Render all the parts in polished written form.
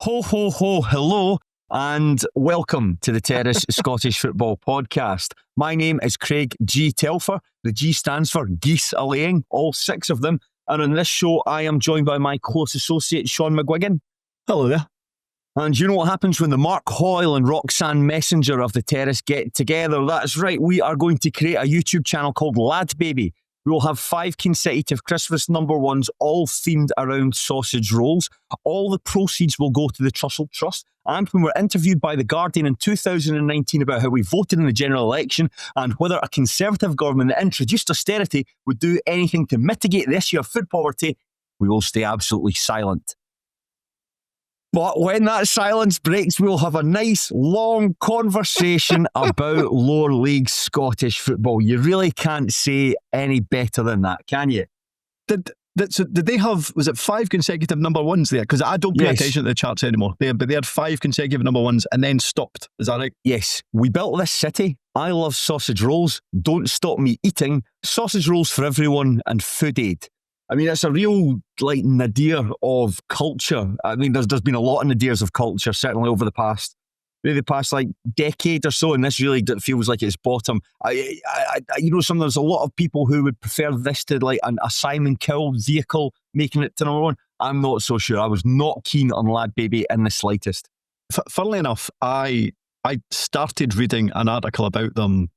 Ho, ho, ho, hello, and welcome to the Terrace Scottish Football Podcast. My name is Craig G. Telfer. The G stands for geese a-laying, all six of them. And on this show, I am joined by my close associate, Shaughan McGuigan. Hello there. And you know what happens when the Mark Hoyle and Roxanne Messenger of the Terrace get together? That's right, we are going to create a YouTube channel called Lad Baby. We will have 5 consecutive Christmas number ones, all themed around sausage rolls. All the proceeds will go to the Trussell Trust. And when we're interviewed by The Guardian in 2019 about how we voted in the general election and whether a Conservative government that introduced austerity would do anything to mitigate the issue of food poverty, we will stay absolutely silent. But when that silence breaks, we'll have a nice, long conversation about lower league Scottish football. You really can't say any better than that, can you? Did they have, was it 5 consecutive number ones there? Because I don't pay attention to the charts anymore. But they had 5 consecutive number ones and then stopped. Is that right? Yes. We built this city. I love sausage rolls. Don't stop me eating. Sausage rolls for everyone and Food Aid. I mean, it's a real, nadir of culture. I mean, there's been a lot of nadirs of culture, certainly over the past decade or so, and this really feels like it's bottom. There's a lot of people who would prefer this to, a Simon Cowell vehicle making it to number one. I'm not so sure. I was not keen on Lad Baby in the slightest. Funnily enough, I started reading an article about them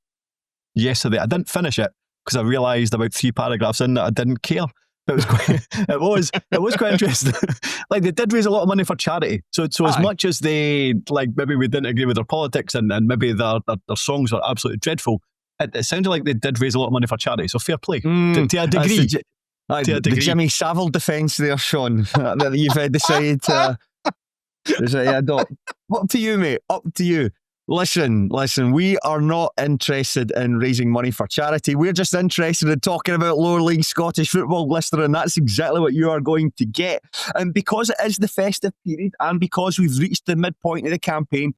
yesterday. I didn't finish it because I realised about 3 paragraphs in that I didn't care. It was quite interesting. They did raise a lot of money for charity. So as much as they maybe we didn't agree with their politics and maybe their songs were absolutely dreadful, it sounded like they did raise a lot of money for charity. So fair play to a degree. The Jimmy Savile defence there, Shaughan, that you've decided to. Up to you, mate. Up to you. Listen, we are not interested in raising money for charity. We're just interested in talking about lower league Scottish football, listener, and that's exactly what you are going to get. And because it is the festive period and because we've reached the midpoint of the campaign,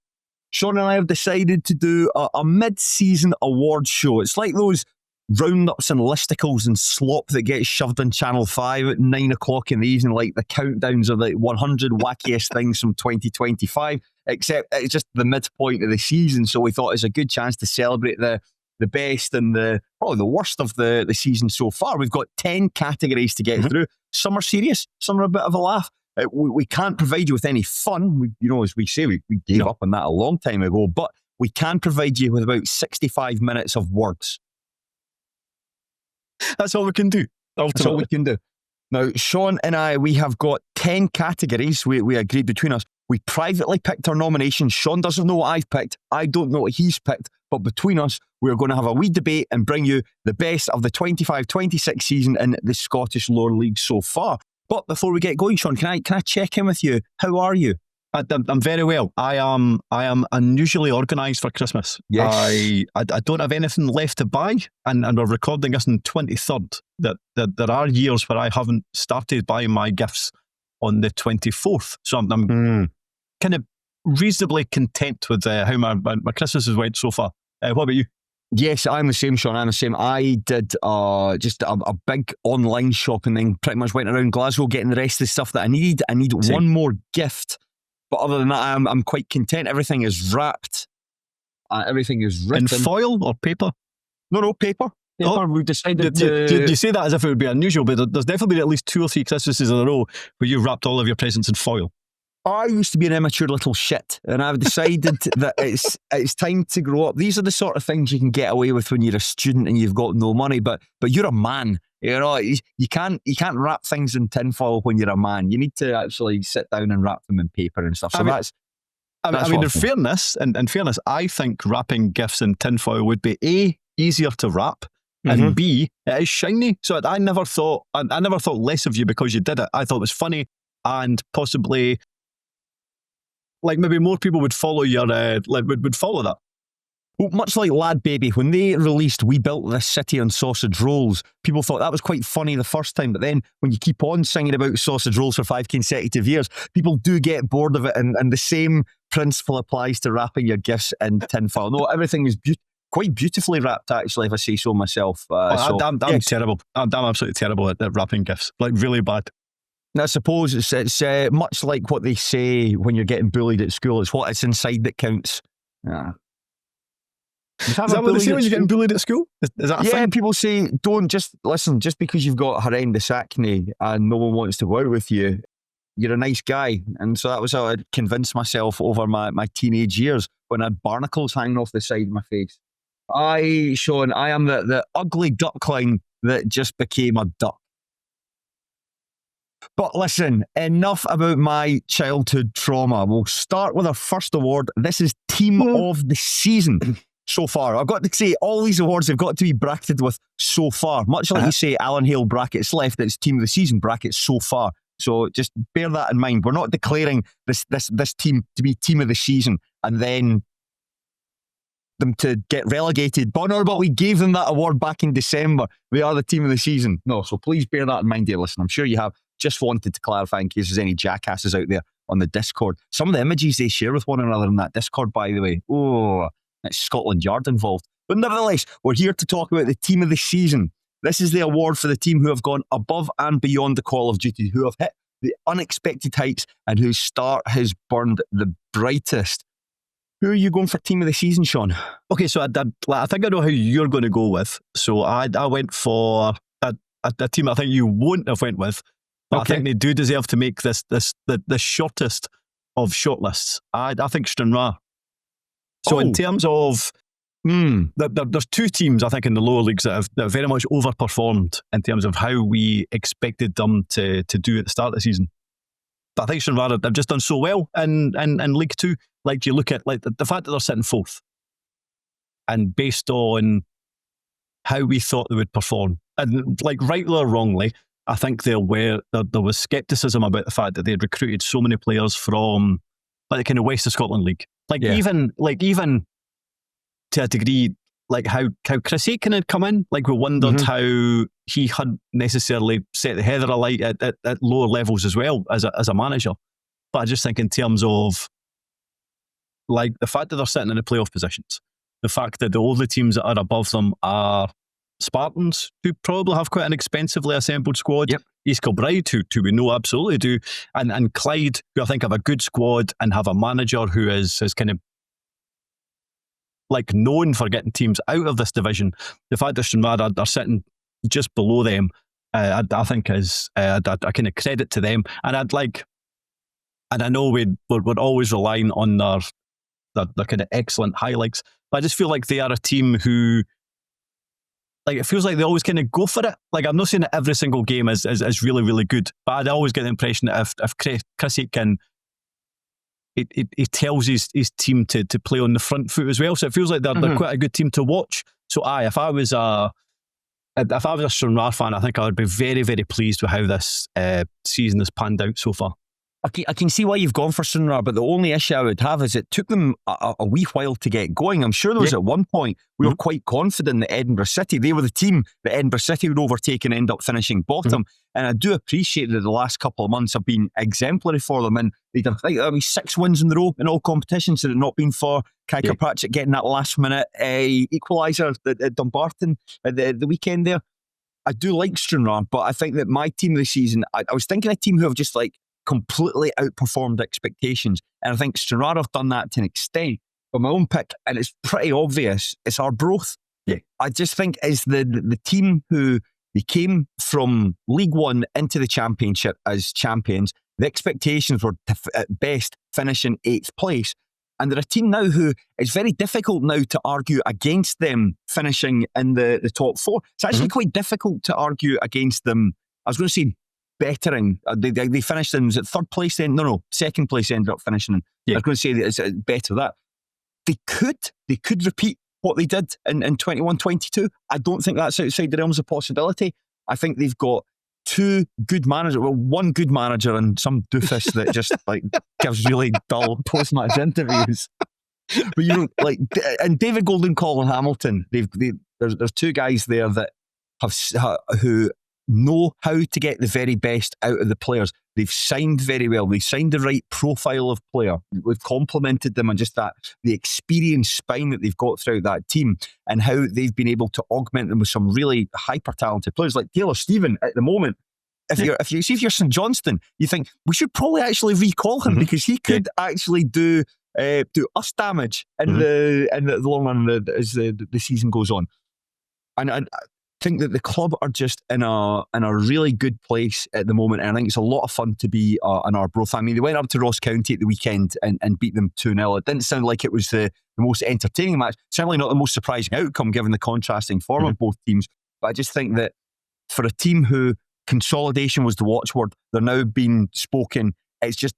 Shaughan and I have decided to do a mid-season awards show. It's like those roundups and listicles and slop that gets shoved on Channel 5 at 9 o'clock in the evening, like the countdowns of the 100 wackiest things from 2025, except it's just the midpoint of the season, so we thought it's a good chance to celebrate the best and probably the worst of the season so far. We've got 10 categories to get through. Some are serious, some are a bit of a laugh. We can't provide you with any fun. As we say, we gave up on that a long time ago, but we can provide you with about 65 minutes of words. That's all we can do. That's all we can do. Now, Shaughan and I, we have got 10 categories we agreed between us. We privately picked our nominations. Shaughan doesn't know what I've picked. I don't know what he's picked. But between us, we're going to have a wee debate and bring you the best of the 25-26 season in the Scottish lower league so far. But before we get going, Shaughan, can I check in with you? How are you? I'm very well. I am unusually organised for Christmas. Yes. I don't have anything left to buy, and we're recording this on 23rd. That there are years where I haven't started buying my gifts on the 24th. So I'm kind of reasonably content with how my Christmas has went so far. What about you? Yes, I'm the same, Shaughan. I'm the same. I did just a big online shopping thing. Pretty much went around Glasgow getting the rest of the stuff that I need. I need one more gift. But other than that, I'm quite content. Everything is wrapped. Everything is written. In foil or paper? No, paper. Oh, we've decided you say that as if it would be unusual, but there's definitely been at least 2 or 3 Christmases in a row where you've wrapped all of your presents in foil. I used to be an immature little shit, and I've decided that it's time to grow up. These are the sort of things you can get away with when you're a student and you've got no money, but you're a man. You can't wrap things in tinfoil when you're a man. You need to actually sit down and wrap them in paper and stuff. So in fairness, I think wrapping gifts in tinfoil would be A, easier to wrap, and B, it is shiny. So I never thought less of you because you did it. I thought it was funny, and possibly maybe more people would follow your would follow that. Well, much like Lad Baby, when they released We Built This City on sausage rolls, people thought that was quite funny the first time, but then when you keep on singing about sausage rolls for 5 consecutive years, people do get bored of it, and the same principle applies to wrapping your gifts in tinfoil. No, everything is quite beautifully wrapped, actually, if I say so myself. I'm terrible. I'm absolutely terrible at wrapping gifts, really bad. I suppose it's much like what they say when you're getting bullied at school. It's what it's inside that counts. Yeah. Is that what they say when you're getting bullied at school? Is that a thing? People say, don't just listen, just because you've got horrendous acne and no one wants to work with you, you're a nice guy. And so that was how I convinced myself over my teenage years when I had barnacles hanging off the side of my face. Shaughan, I am the ugly duckling that just became a duck. But listen, enough about my childhood trauma. We'll start with our first award. This is Team of the Season so far. I've got to say, all these awards have got to be bracketed with so far. Much like you say, Alan Hale brackets left, it's Team of the Season brackets so far. So just bear that in mind. We're not declaring this team to be Team of the Season and then them to get relegated. But no, but we gave them that award back in December. We are the Team of the Season. No, so please bear that in mind, dear listener. I'm sure you have. Just wanted to clarify in case there's any jackasses out there on the Discord. Some of the images they share with one another in that Discord, by the way. Oh, it's Scotland Yard involved. But nevertheless, we're here to talk about the Team of the Season. This is the award for the team who have gone above and beyond the call of duty, who have hit the unexpected heights and whose star has burned the brightest. Who are you going for Team of the Season, Shaughan? Okay, so I think I know who you're going to go with. So I went for a team I think you wouldn't have went with. But I think they do deserve to make this the shortest of shortlists. I think Stranraer. So in terms of there's two teams I think in the lower leagues that have very much overperformed in terms of how we expected them to do at the start of the season. But I think Stranraer have just done so well in League Two. Like you look at like the fact that they're sitting fourth, and based on how we thought they would perform, and like rightly or wrongly, I think there was scepticism about the fact that they had recruited so many players from like the kind of West of Scotland League. Even to a degree, like how Chris Aiken had come in. Like we wondered how he hadn't necessarily set the heather alight at lower levels as well as a manager. But I just think in terms of like the fact that they're sitting in the playoff positions, the fact that the only teams that are above them are Spartans, who probably have quite an expensively assembled squad. Yep. East Kilbride, who we know absolutely do, and Clyde, who I think have a good squad and have a manager who is kind of like known for getting teams out of this division. The fact that Stranraer are sitting just below them, I think is a kind of credit to them. And I know we're always relying on their kind of excellent highlights, but I just feel like they are a team who, like, it feels like they always kind of go for it. Like, I'm not saying that every single game is really, really good, but I always get the impression that if Chris Aiken, he tells his team to play on the front foot as well. So it feels like they're quite a good team to watch. So if I was a Stranraer fan, I think I would be very, very pleased with how this season has panned out so far. I can see why you've gone for Stranraer, but the only issue I would have is it took them a wee while to get going. I'm sure there was at one point we were quite confident that Edinburgh City, they were the team that Edinburgh City would overtake and end up finishing bottom. And I do appreciate that the last couple of months have been exemplary for them. And they'd have 6 wins in a row in all competitions had it not been for Kai Kirkpatrick getting that last minute equaliser at Dumbarton at the weekend there. I do like Stranraer, but I think that my team of the season, I was thinking a team who have just like completely outperformed expectations. And I think Stranraer have done that to an extent. But my own pick, and it's pretty obvious, it's Arbroath. Yeah. I just think is the team who they came from League One into the Championship as champions. The expectations were at best finishing 8th place. And they're a team now who it's very difficult now to argue against them finishing in the top 4. It's actually quite difficult to argue against them. I was going to say bettering. They finished in, was it 3rd place then? No, 2nd place they ended up finishing in. I was going to say that it's better that. They could repeat what they did in 21-22. I don't think that's outside the realms of possibility. I think they've got 2 good managers, well, 1 good manager and some doofus that just like gives really dull post-match interviews. But you know, like, and David Golden, Colin Hamilton, there's 2 guys there that who know how to get the very best out of the players. They've signed very well. They've signed the right profile of player. We've complimented them on just that, the experienced spine that they've got throughout that team and how they've been able to augment them with some really hyper-talented players like Taylor Stephen at the moment. if you're St Johnstone, you think we should probably actually recall him because he could actually do us damage in the long run as the season goes on. And I think that the club are just in a really good place at the moment, and I think it's a lot of fun to be an Arbroath. I mean, they went up to Ross County at the weekend and beat them 2-0. It didn't sound like it was the most entertaining match, certainly not the most surprising outcome given the contrasting form of both teams, but I just think that for a team who consolidation was the watchword, they're now being spoken, it's just,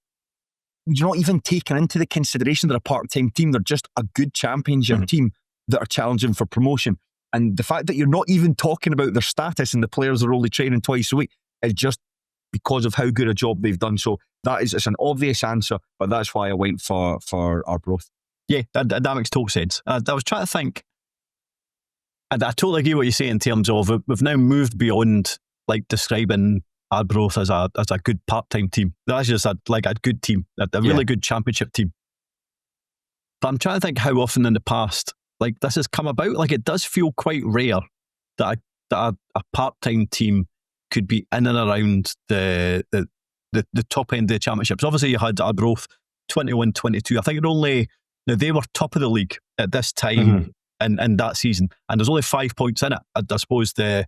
you're not even taking into the consideration they're a part-time team. They're just a good championship team that are challenging for promotion. And the fact that you're not even talking about their status and the players are only training twice a week is just because of how good a job they've done. So it's an obvious answer, but that's why I went for Arbroath. Yeah, that makes total sense. I was trying to think, and I totally agree what you say in terms of we've now moved beyond like describing Arbroath as a good part-time team. That's just a good team, a really good championship team. But I'm trying to think how often in the past like this has come about. Like, it does feel quite rare that a part-time team could be in and around the top end of the championships. Obviously, you had Arbroath 21-22. I think they were top of the league at this time in that season, and there's only 5 points in it. I suppose the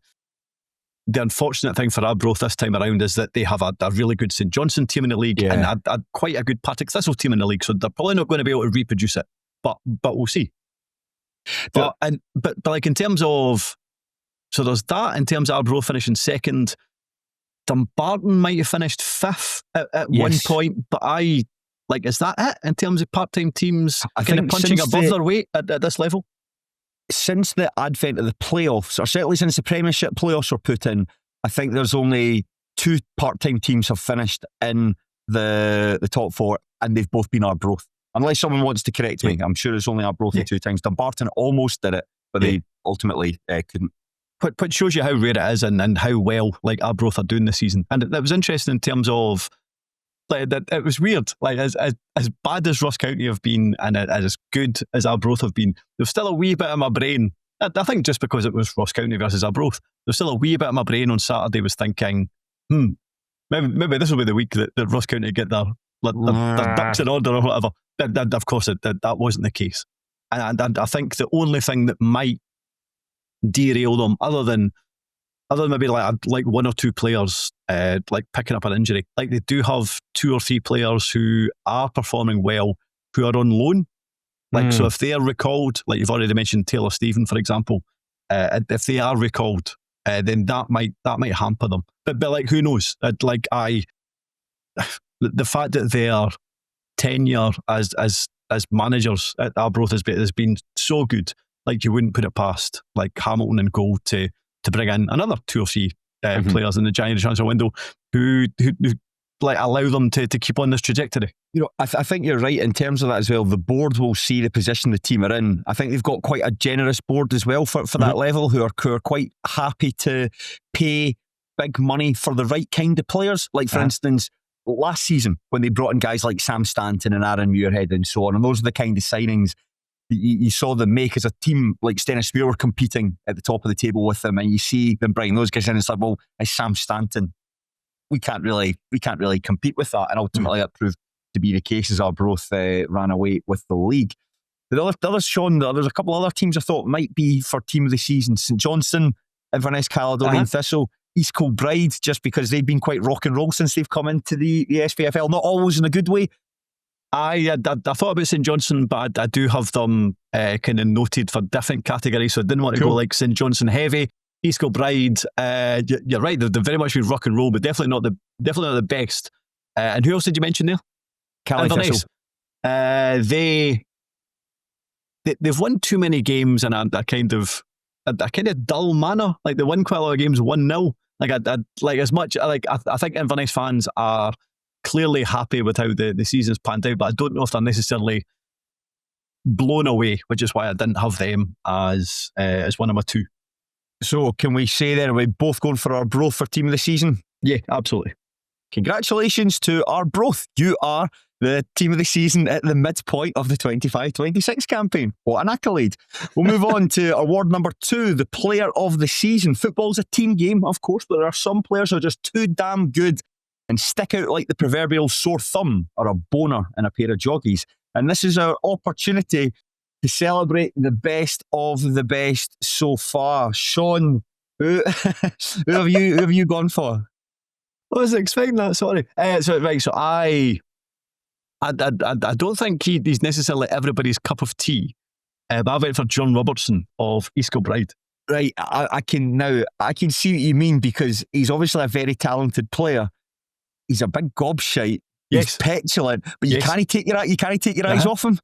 unfortunate thing for Arbroath this time around is that they have a really good St Johnstone team in the league and quite a good Partick Thistle team in the league, so they're probably not going to be able to reproduce it. But we'll see. But like in terms of, so there's that in terms of Arbroath finishing second. Dumbarton might have finished fifth at one point, but is that it in terms of part-time teams kind of punching above their weight at this level? Since the advent of the playoffs, or certainly since the Premiership playoffs were put in, I think there's only 2 part-time teams have finished in the top 4, and they've both been Arbroath. Unless someone wants to correct me, I'm sure it's only Arbroath 2 times. Dumbarton almost did it, but they ultimately couldn't. Which shows you how rare it is and how well like Arbroath are doing this season. And it was interesting in terms of like that. It was weird. Like as bad as Ross County have been and as good as Arbroath have been, there's still a wee bit of my brain. I think just because it was Ross County versus Arbroath, there's still a wee bit of my brain on Saturday was thinking, maybe this will be the week that Ross County get their ducks in order or whatever. Of course, that wasn't the case. And I think the only thing that might derail them, other than maybe like 1 or 2 players like picking up an injury, like they do have 2 or 3 players who are performing well who are on loan. Like so, if they are recalled, like you've already mentioned Taylor Stephen, for example, if they are recalled, then that might hamper them. But like who knows? The fact that their tenure as managers at Arbroath has been so good. Like you wouldn't put it past like Hamilton and goal to bring in another 2 or 3 players in the January transfer window who like allow them to keep on this trajectory. You know, I think you're right in terms of that as well. The board will see the position the team are in. I think they've got quite a generous board as well for that level, who are quite happy to pay big money for the right kind of players. Like for instance, last season when they brought in guys like Sam Stanton and Aaron Muirhead and so on, and those are the kind of signings you saw them make as a team. Like Stennismuir were competing at the top of the table with them, and you see them bring those guys in and it's like, well, as Sam Stanton, we can't really compete with that. And ultimately that proved to be the case as Arbroath ran away with the league. The others, Shaughan, there's a couple of other teams I thought might be for team of the season. St Johnstone, Inverness Caledonian Thistle, East Kilbride, just because they've been quite rock and roll since they've come into the SPFL, not always in a good way. I thought about St Johnstone, but I do have them kind of noted for different categories, so I didn't want to go like St Johnstone heavy. East Kilbride, you're right, they've very much been rock and roll, but definitely not the best. And who else did you mention there? Inverness. They've won too many games in a kind of dull manner. Like they win quite a lot of games 1-0. I think Inverness fans are clearly happy with how the season's panned out, but I don't know if they're necessarily blown away, which is why I didn't have them as one of my 2. So can we say then, are we both going for Arbroath for team of the season? Yeah, absolutely. Congratulations to Arbroath. You are the team of the season at the midpoint of the 25-26 campaign. What an accolade. We'll move on to award number 2, the player of the season. Football's a team game, of course, but there are some players who are just too damn good and stick out like the proverbial sore thumb or a boner in a pair of joggies. And this is our opportunity to celebrate the best of the best so far. Shaughan, who have you gone for? I was expecting that, sorry. So I don't think he's necessarily everybody's cup of tea. But I went for John Robertson of East Kilbride. Right, I can see what you mean, because he's obviously a very talented player. He's a big gobshite. Yes. He's petulant, but you can't take your eyes off him.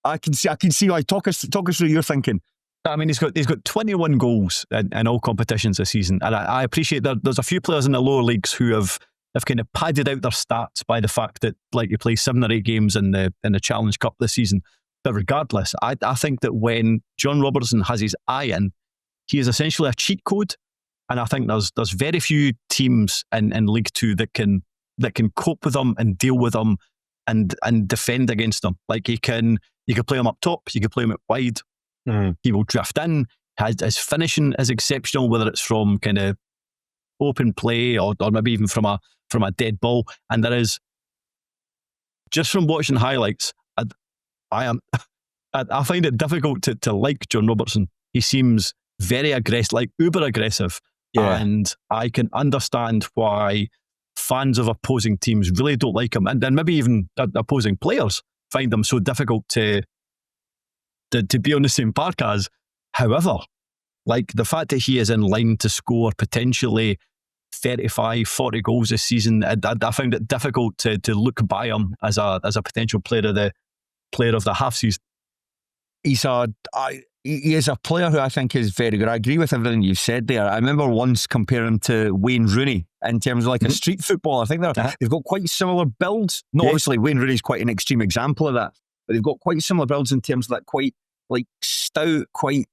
I can see why. Talk us through your thinking. I mean, he's got 21 goals in all competitions this season, and I appreciate that there's a few players in the lower leagues who have kind of padded out their stats by the fact that, like, you play 7 or 8 games in the Challenge Cup this season. But regardless, I think that when John Robertson has his eye in, he is essentially a cheat code, and I think there's very few teams in League 2 that can cope with him and deal with him and defend against him. Like, you can play him up top, you can play him out wide. He will drift in. His finishing is exceptional, whether it's from kind of open play or maybe even from a dead ball. And there is, just from watching highlights, I find it difficult to like John Robertson. He seems very aggressive, like uber aggressive. Yeah. And I can understand why fans of opposing teams really don't like him, and then maybe even opposing players find him so difficult to be on the same park as. However, like, the fact that he is in line to score potentially 35, 40 goals this season, I found it difficult to look by him as a potential player of the half season. He is a player who I think is very good. I agree with everything you've said there. I remember once comparing him to Wayne Rooney in terms of like a street footballer. I think they've got quite similar builds. No, obviously Wayne Rooney's quite an extreme example of that, but they've got quite similar builds in terms of that quite like stout, quite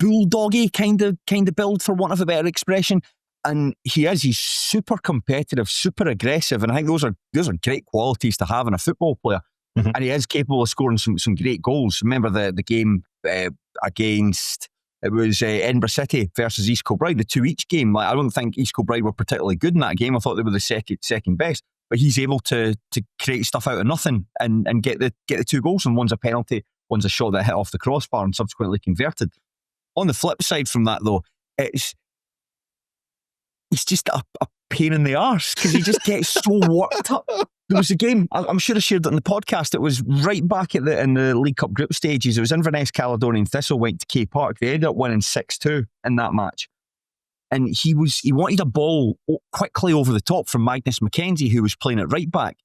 bulldoggy kind of build, for want of a better expression. And he's super competitive, super aggressive, and I think those are great qualities to have in a football player. And he is capable of scoring some great goals. Remember the game against, it was Edinburgh City versus East Kilbride, the 2-each game. Like, I don't think East Kilbride were particularly good in that game. I thought they were the second best, but he's able to create stuff out of nothing and get the 2 goals, and one's a penalty, one's a shot that hit off the crossbar and subsequently converted. On the flip side from that, though, it's just a pain in the arse, because he just gets so worked up. There was a game, I'm sure I shared it in the podcast, it was right back in the League Cup group stages. It was Inverness, Caledonian Thistle went to K Park. They ended up winning 6-2 in that match. And he wanted a ball quickly over the top from Magnus Mackenzie, who was playing at right back.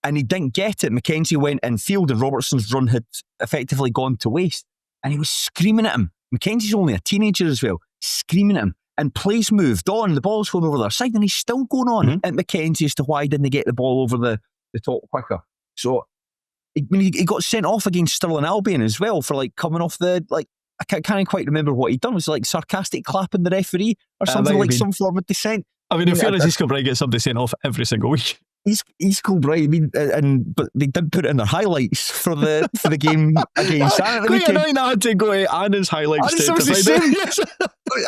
And he didn't get it. Mackenzie went in field and Robertson's run had effectively gone to waste. And he was screaming at him. Mackenzie's only a teenager as well, screaming at him. And plays moved on. The ball's going over their side, and he's still going on at Mackenzie as to why didn't they get the ball over the top quicker. So he got sent off against Stirling Albion as well for like coming off the, like, I can't quite remember what he'd done. It was like sarcastic clapping the referee or something, like some form of dissent. I mean, in fairness, East Kilbride gets somebody sent off every single week. East Kilbride, I mean, but they did put it in their highlights for the game against Annan. Quite annoying I had to go to Annan's highlights to was the same.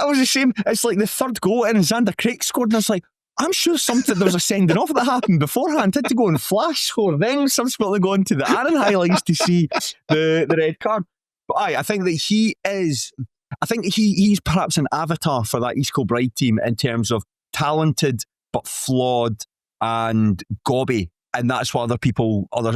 I was the same. It's like the third goal and Xander Craig scored, and I was like, I'm sure there was a sending off that happened beforehand. I had to go and flash score, then subsequently go into the Annan highlights to see the red card. But I think that he's perhaps an avatar for that East Kilbride team in terms of talented but flawed and gobby, and that's why other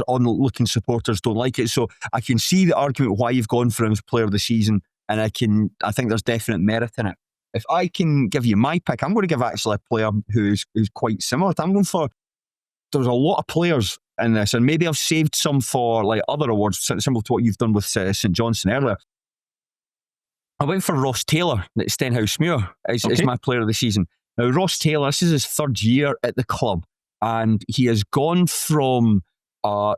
onlooking supporters don't like it. So I can see the argument why you've gone for him as player of the season, and I think there's definite merit in it. If I can give you my pick, I'm going to give actually a player who's quite similar. I'm going for, there's a lot of players in this, and maybe I've saved some for like other awards, similar to what you've done with St Johnstone earlier. I went for Ross Taylor at Stenhousemuir is my player of the season. Now, Ross Taylor, this is his 3rd year at the club, and he has gone from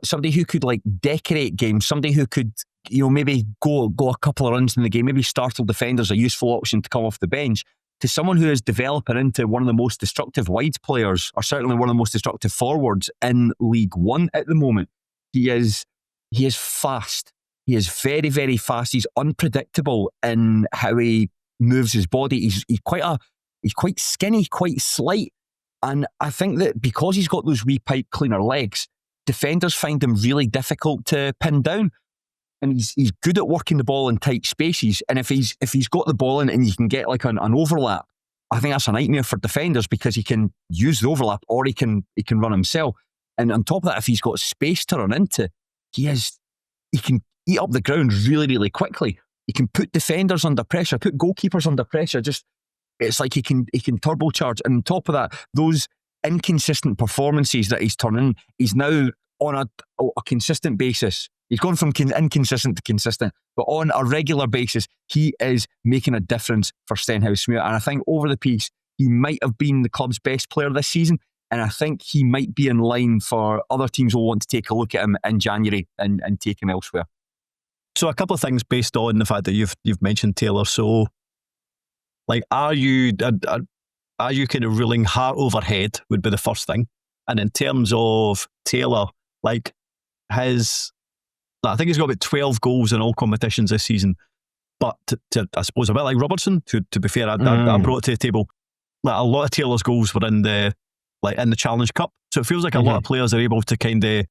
somebody who could like decorate games, somebody who could, maybe go a couple of runs in the game, maybe startle defenders, a useful option to come off the bench, to someone who is developing into one of the most destructive wide players, or certainly one of the most destructive forwards in League One at the moment. He is fast. He is very, very fast. He's unpredictable in how he moves his body. He's quite skinny, quite slight. And I think that because he's got those wee pipe cleaner legs, defenders find him really difficult to pin down. And he's good at working the ball in tight spaces. And if he's got the ball in and you can get like an overlap, I think that's a nightmare for defenders because he can use the overlap or he can run himself. And on top of that, if he's got space to run into, he can eat up the ground really, really quickly. He can put defenders under pressure, put goalkeepers under pressure. It's like he can turbocharge. And on top of that, those inconsistent performances that he's turning, he's now on a consistent basis. He's gone from inconsistent to consistent, but on a regular basis, he is making a difference for Stenhousemuir. And I think over the piece, he might have been the club's best player this season. And I think he might be in line for other teams who will want to take a look at him in January and take him elsewhere. So a couple of things based on the fact that you've mentioned Taylor. So, like, are you kind of ruling heart over head would be the first thing, and in terms of Taylor, like I think he's got about 12 goals in all competitions this season. But I suppose a bit like Robertson, to be fair, I brought it to the table. Like a lot of Taylor's goals were in the Challenge Cup, so it feels like a lot of players are able to kind of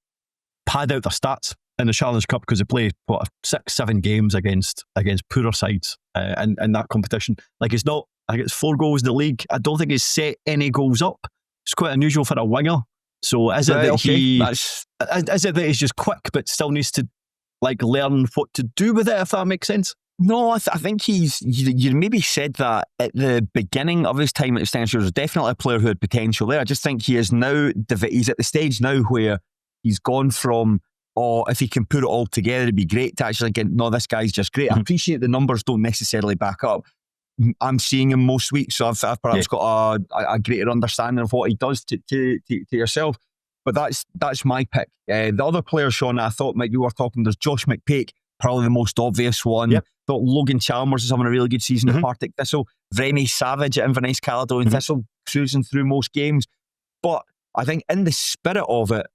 pad out their stats in the Challenge Cup because they play 6-7 games against poorer sides in that competition. Like it's not. I think it's 4 goals in the league. I don't think he's set any goals up. It's quite unusual for a winger. So is it that he's just quick but still needs to like learn what to do with it, if that makes sense? No, I think you maybe said that at the beginning of his time at Stenhousemuir. There's definitely a player who had potential there. I just think he is now, he's at the stage now where he's gone from, if he can put it all together, it'd be great, to actually thinking, no, this guy's just great. I appreciate the numbers don't necessarily back up. I'm seeing him most weeks, so I've perhaps got a greater understanding of what he does to yourself. But that's my pick. The other players, Shaughan, I thought might be worth talking. There's Josh McPake, probably the most obvious one. Yep. Thought Logan Chalmers is having a really good season at Partick Thistle. Remy Savage at Inverness Caledonian Thistle, cruising through most games. But I think in the spirit of it,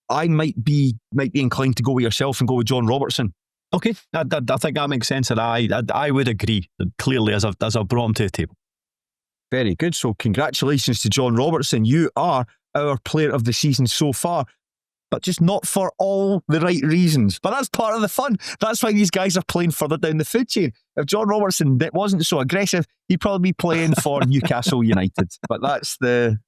I might be inclined to go with yourself and go with John Robertson. Okay, I think that makes sense, and I would agree clearly as I've brought him to the table. Very good. So congratulations to John Robertson. You are our player of the season so far, but just not for all the right reasons. But that's part of the fun. That's why these guys are playing further down the food chain. If John Robertson wasn't so aggressive, he'd probably be playing for Newcastle United. But that's the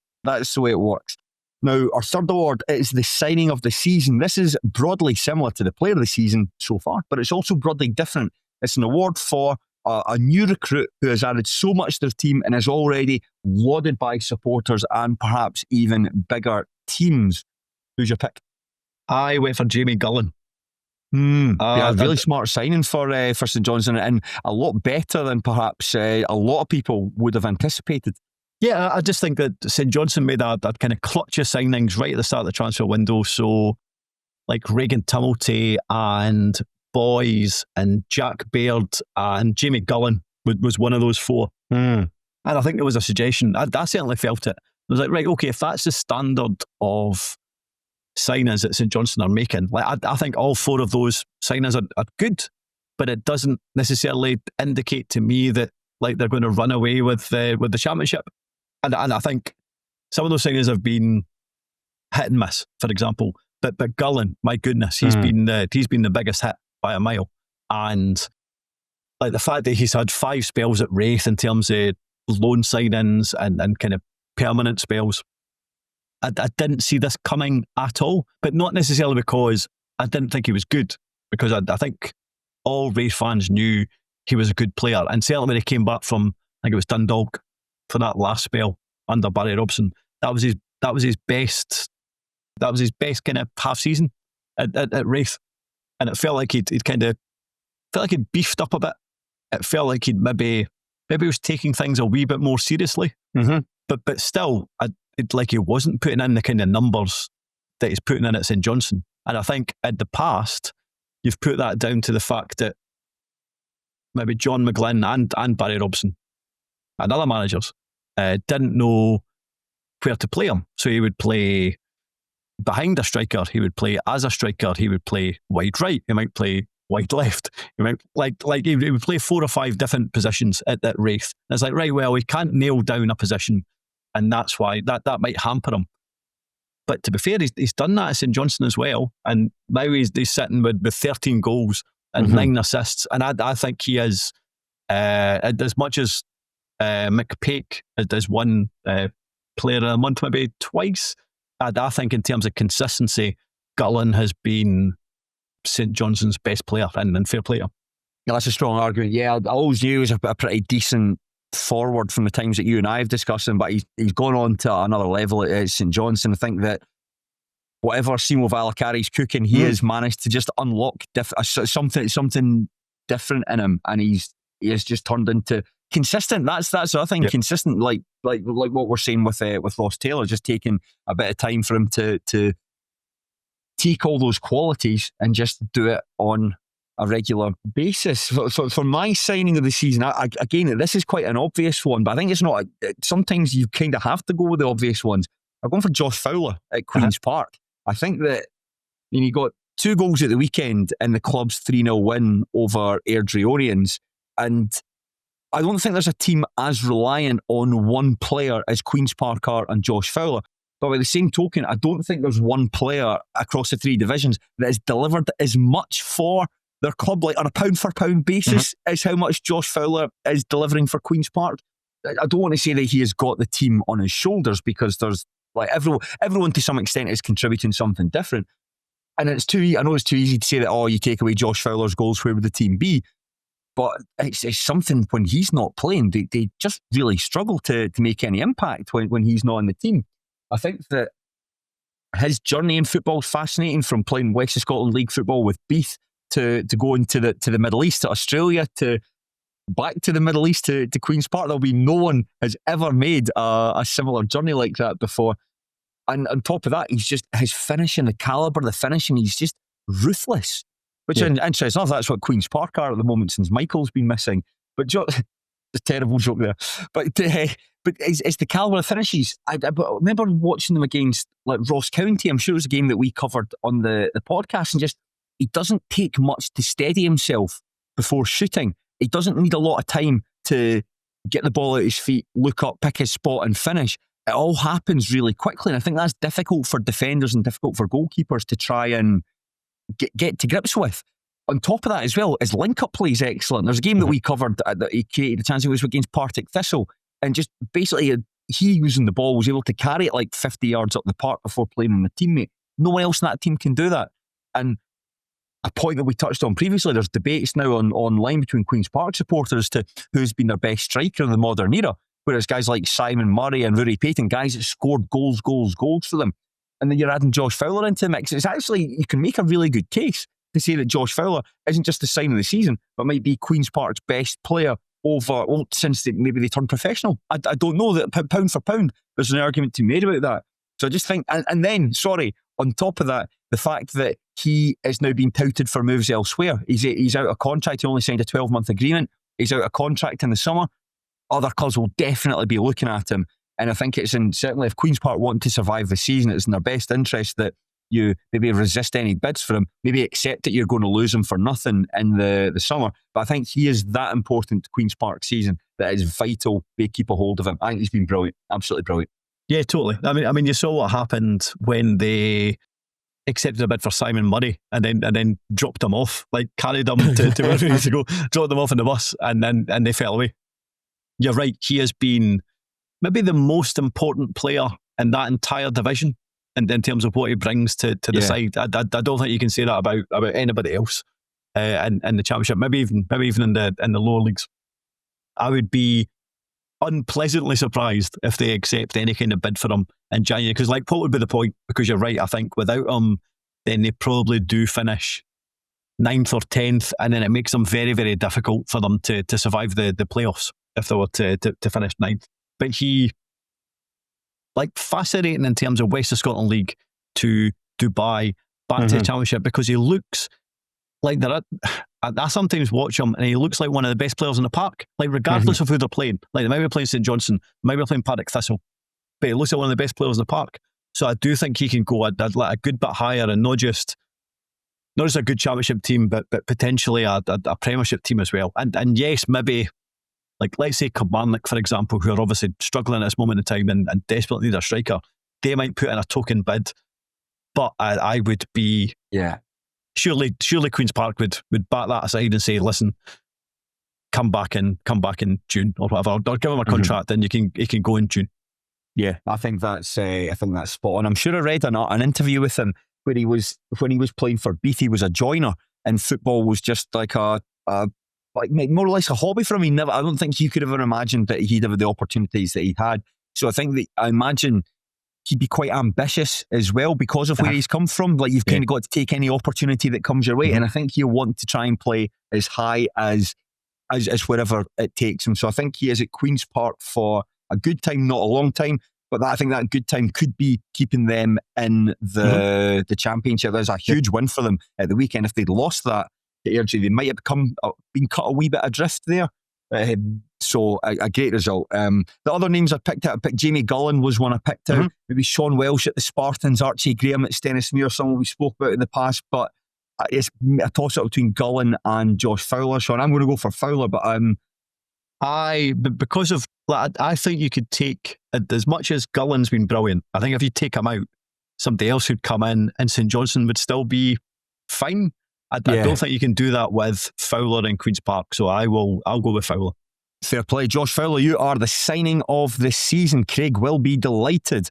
way it works. Now, our third award is the signing of the season. This is broadly similar to the player of the season so far, but it's also broadly different. It's an award for a new recruit who has added so much to their team and is already lauded by supporters and perhaps even bigger teams. Who's your pick? I went for Jamie Gullen. Really smart signing for St Johnstone, and a lot better than perhaps a lot of people would have anticipated. Yeah, I just think that St Johnstone made a kind of clutch of signings right at the start of the transfer window. So, like Regan Tumulty and Boys and Jack Baird and Jamie Gullen was one of those 4. And I think there was a suggestion. I certainly felt it. I was like, right, okay, if that's the standard of signings that St Johnstone are making, like I think all 4 of those signings are good, but it doesn't necessarily indicate to me that like they're going to run away with the championship. And I think some of those signings have been hit and miss, for example. But Gullen, my goodness, he's been the biggest hit by a mile. And like the fact that he's had 5 spells at Wraith in terms of loan signings and kind of permanent spells, I didn't see this coming at all. But not necessarily because I didn't think he was good, because I think all Wraith fans knew he was a good player. And certainly when he came back from, I think it was Dundalk, for that last spell under Barry Robson, that was his best kind of half season at Wraith, and it felt like he'd beefed up a bit. It felt like he'd maybe was taking things a wee bit more seriously, but still, like he wasn't putting in the kind of numbers that he's putting in at St Johnstone. And I think in the past you've put that down to the fact that maybe John McGuigan and Barry Robson and other managers didn't know where to play him. So he would play behind a striker, he would play as a striker, he would play wide right, he might play wide left, he might he would play 4 or 5 different positions at Wraith. And it's like, right, well, he can't nail down a position, and that's why that might hamper him. But to be fair, he's done that at St Johnstone as well, and now he's sitting with 13 goals and 9 assists, and I think he is as much as McPake does one player a month, maybe twice. I think in terms of consistency, Gutland has been St Johnstone's best player, and fair play. Yeah, that's a strong argument. Yeah, I always knew he was a pretty decent forward from the times that you and I have discussed him, but he's gone on to another level at St Johnstone. I think that whatever Simo Valakari's cooking, he has managed to just unlock something different in him, and he has just turned into consistent. That's the other thing. Yep. Consistent, like what we're saying with Ross Taylor, just taking a bit of time for him to take all those qualities and just do it on a regular basis. For my signing of the season, again, this is quite an obvious one, but I think it's not. Sometimes you kind of have to go with the obvious ones. I'm going for Josh Fowler at Queen's Park. I think that he got 2 goals at the weekend in the club's 3-0 win over Airdrieonians, and I don't think there's a team as reliant on one player as Queen's Park are and Josh Fowler. But by the same token, I don't think there's one player across the 3 divisions that has delivered as much for their club, like on a pound-for-pound basis, as how much Josh Fowler is delivering for Queen's Park. I don't want to say that he has got the team on his shoulders, because there's like everyone to some extent is contributing something different. And I know it's too easy to say that, you take away Josh Fowler's goals, where would the team be? But it's something when he's not playing, they just really struggle to make any impact when he's not in the team. I think that his journey in football is fascinating, from playing West of Scotland League football with Beath to going to the Middle East, to Australia, to back to the Middle East, to Queen's Park. There'll be no one has ever made a similar journey like that before. And on top of that, he's just his finishing, the calibre of the finishing, he's just ruthless. Which is interesting enough, that's what Queen's Park are at the moment, since Michael's been missing. But a terrible joke there. But it's the calibre of finishes. I remember watching them against like Ross County. I'm sure it was a game that we covered on the podcast, and just he doesn't take much to steady himself before shooting. He doesn't need a lot of time to get the ball out his feet, look up, pick his spot and finish. It all happens really quickly, and I think that's difficult for defenders and difficult for goalkeepers to try and get to grips with. On top of that as well, his link-up play is excellent. There's a game that we covered that he created a chance. It was against Partick Thistle, and just basically he using the ball was able to carry it like 50 yards up the park before playing on a teammate. No one else in that team can do that. And a point that we touched on previously, there's debates now online between Queen's Park supporters to who's been their best striker in the modern era, whereas guys like Simon Murray and Rory Payton, guys that scored goals for them. And then you're adding Josh Fowler into the mix. It's actually, you can make a really good case to say that Josh Fowler isn't just the sign of the season, but might be Queen's Park's best player since maybe they turned professional. I don't know that pound for pound, there's an argument to be made about that. So I just think, and then, on top of that, the fact that he is now being touted for moves elsewhere. He's out of contract. He only signed a 12-month agreement. He's out of contract in the summer. Other clubs will definitely be looking at him. And I think certainly if Queen's Park want to survive the season, it's in their best interest that you maybe resist any bids for him, maybe accept that you're going to lose him for nothing in the summer. But I think he is that important to Queen's Park season that it's vital they keep a hold of him. I think he's been brilliant, absolutely brilliant. Yeah, totally. I mean, you saw what happened when they accepted a bid for Simon Murray and then dropped him off, like carried him to where he needs to go, dropped them off in the bus, and they fell away. You're right, he has been maybe the most important player in that entire division, and in terms of what he brings to the side. I don't think you can say that about anybody else in the Championship, maybe even in the lower leagues. I would be unpleasantly surprised if they accept any kind of bid for him in January, because what would be the point? Because you're right, I think without him then they probably do finish 9th or 10th, and then it makes them very, very difficult for them to survive the playoffs if they were to finish 9th. But he, fascinating in terms of West of Scotland League to Dubai, back to the Championship, because he looks like I sometimes watch him and he looks like one of the best players in the park, like regardless of who they're playing. Like they might be playing St Johnstone, might be playing Partick Thistle, but he looks like one of the best players in the park. So I do think he can go a good bit higher, and not just a good championship team, but potentially a premiership team as well. And yes, maybe like let's say Kilmarnock, for example, who are obviously struggling at this moment in time and desperately need a striker, they might put in a token bid. But I would be surely Queen's Park would bat that aside and say, listen, come back in June or whatever, or give him a contract and he can go in June. Yeah, I think that's spot on. I'm sure I read an interview with him where he was, when he was playing for Beath, he was a joiner, and football was just like more or less a hobby for him. I don't think he could have ever imagined that he'd have the opportunities that he had. So I imagine he'd be quite ambitious as well because of where he's come from. Like, you've kind of got to take any opportunity that comes your way, and I think he'll want to try and play as high as wherever it takes him. So I think he is at Queen's Park for a good time, not a long time, but I think that good time could be keeping them in the championship. There's a huge win for them at the weekend. If they'd lost that to Airdrie, they might have been cut a wee bit adrift there. So a great result. The other names I picked Jamie Gullen was one I picked out. Maybe Sean Welsh at the Spartans, Archie Graham at Stennismuir, someone we spoke about in the past, but it's a toss-up between Gullen and Josh Fowler. Sean, I'm going to go for Fowler, but because of that, I think you could take, as much as Gullen's been brilliant, I think if you take him out, somebody else who'd come in and St Johnstone would still be fine. I don't think you can do that with Fowler in Queen's Park, so I'll go with Fowler. Fair play. Josh Fowler, you are the signing of the season. Craig will be delighted.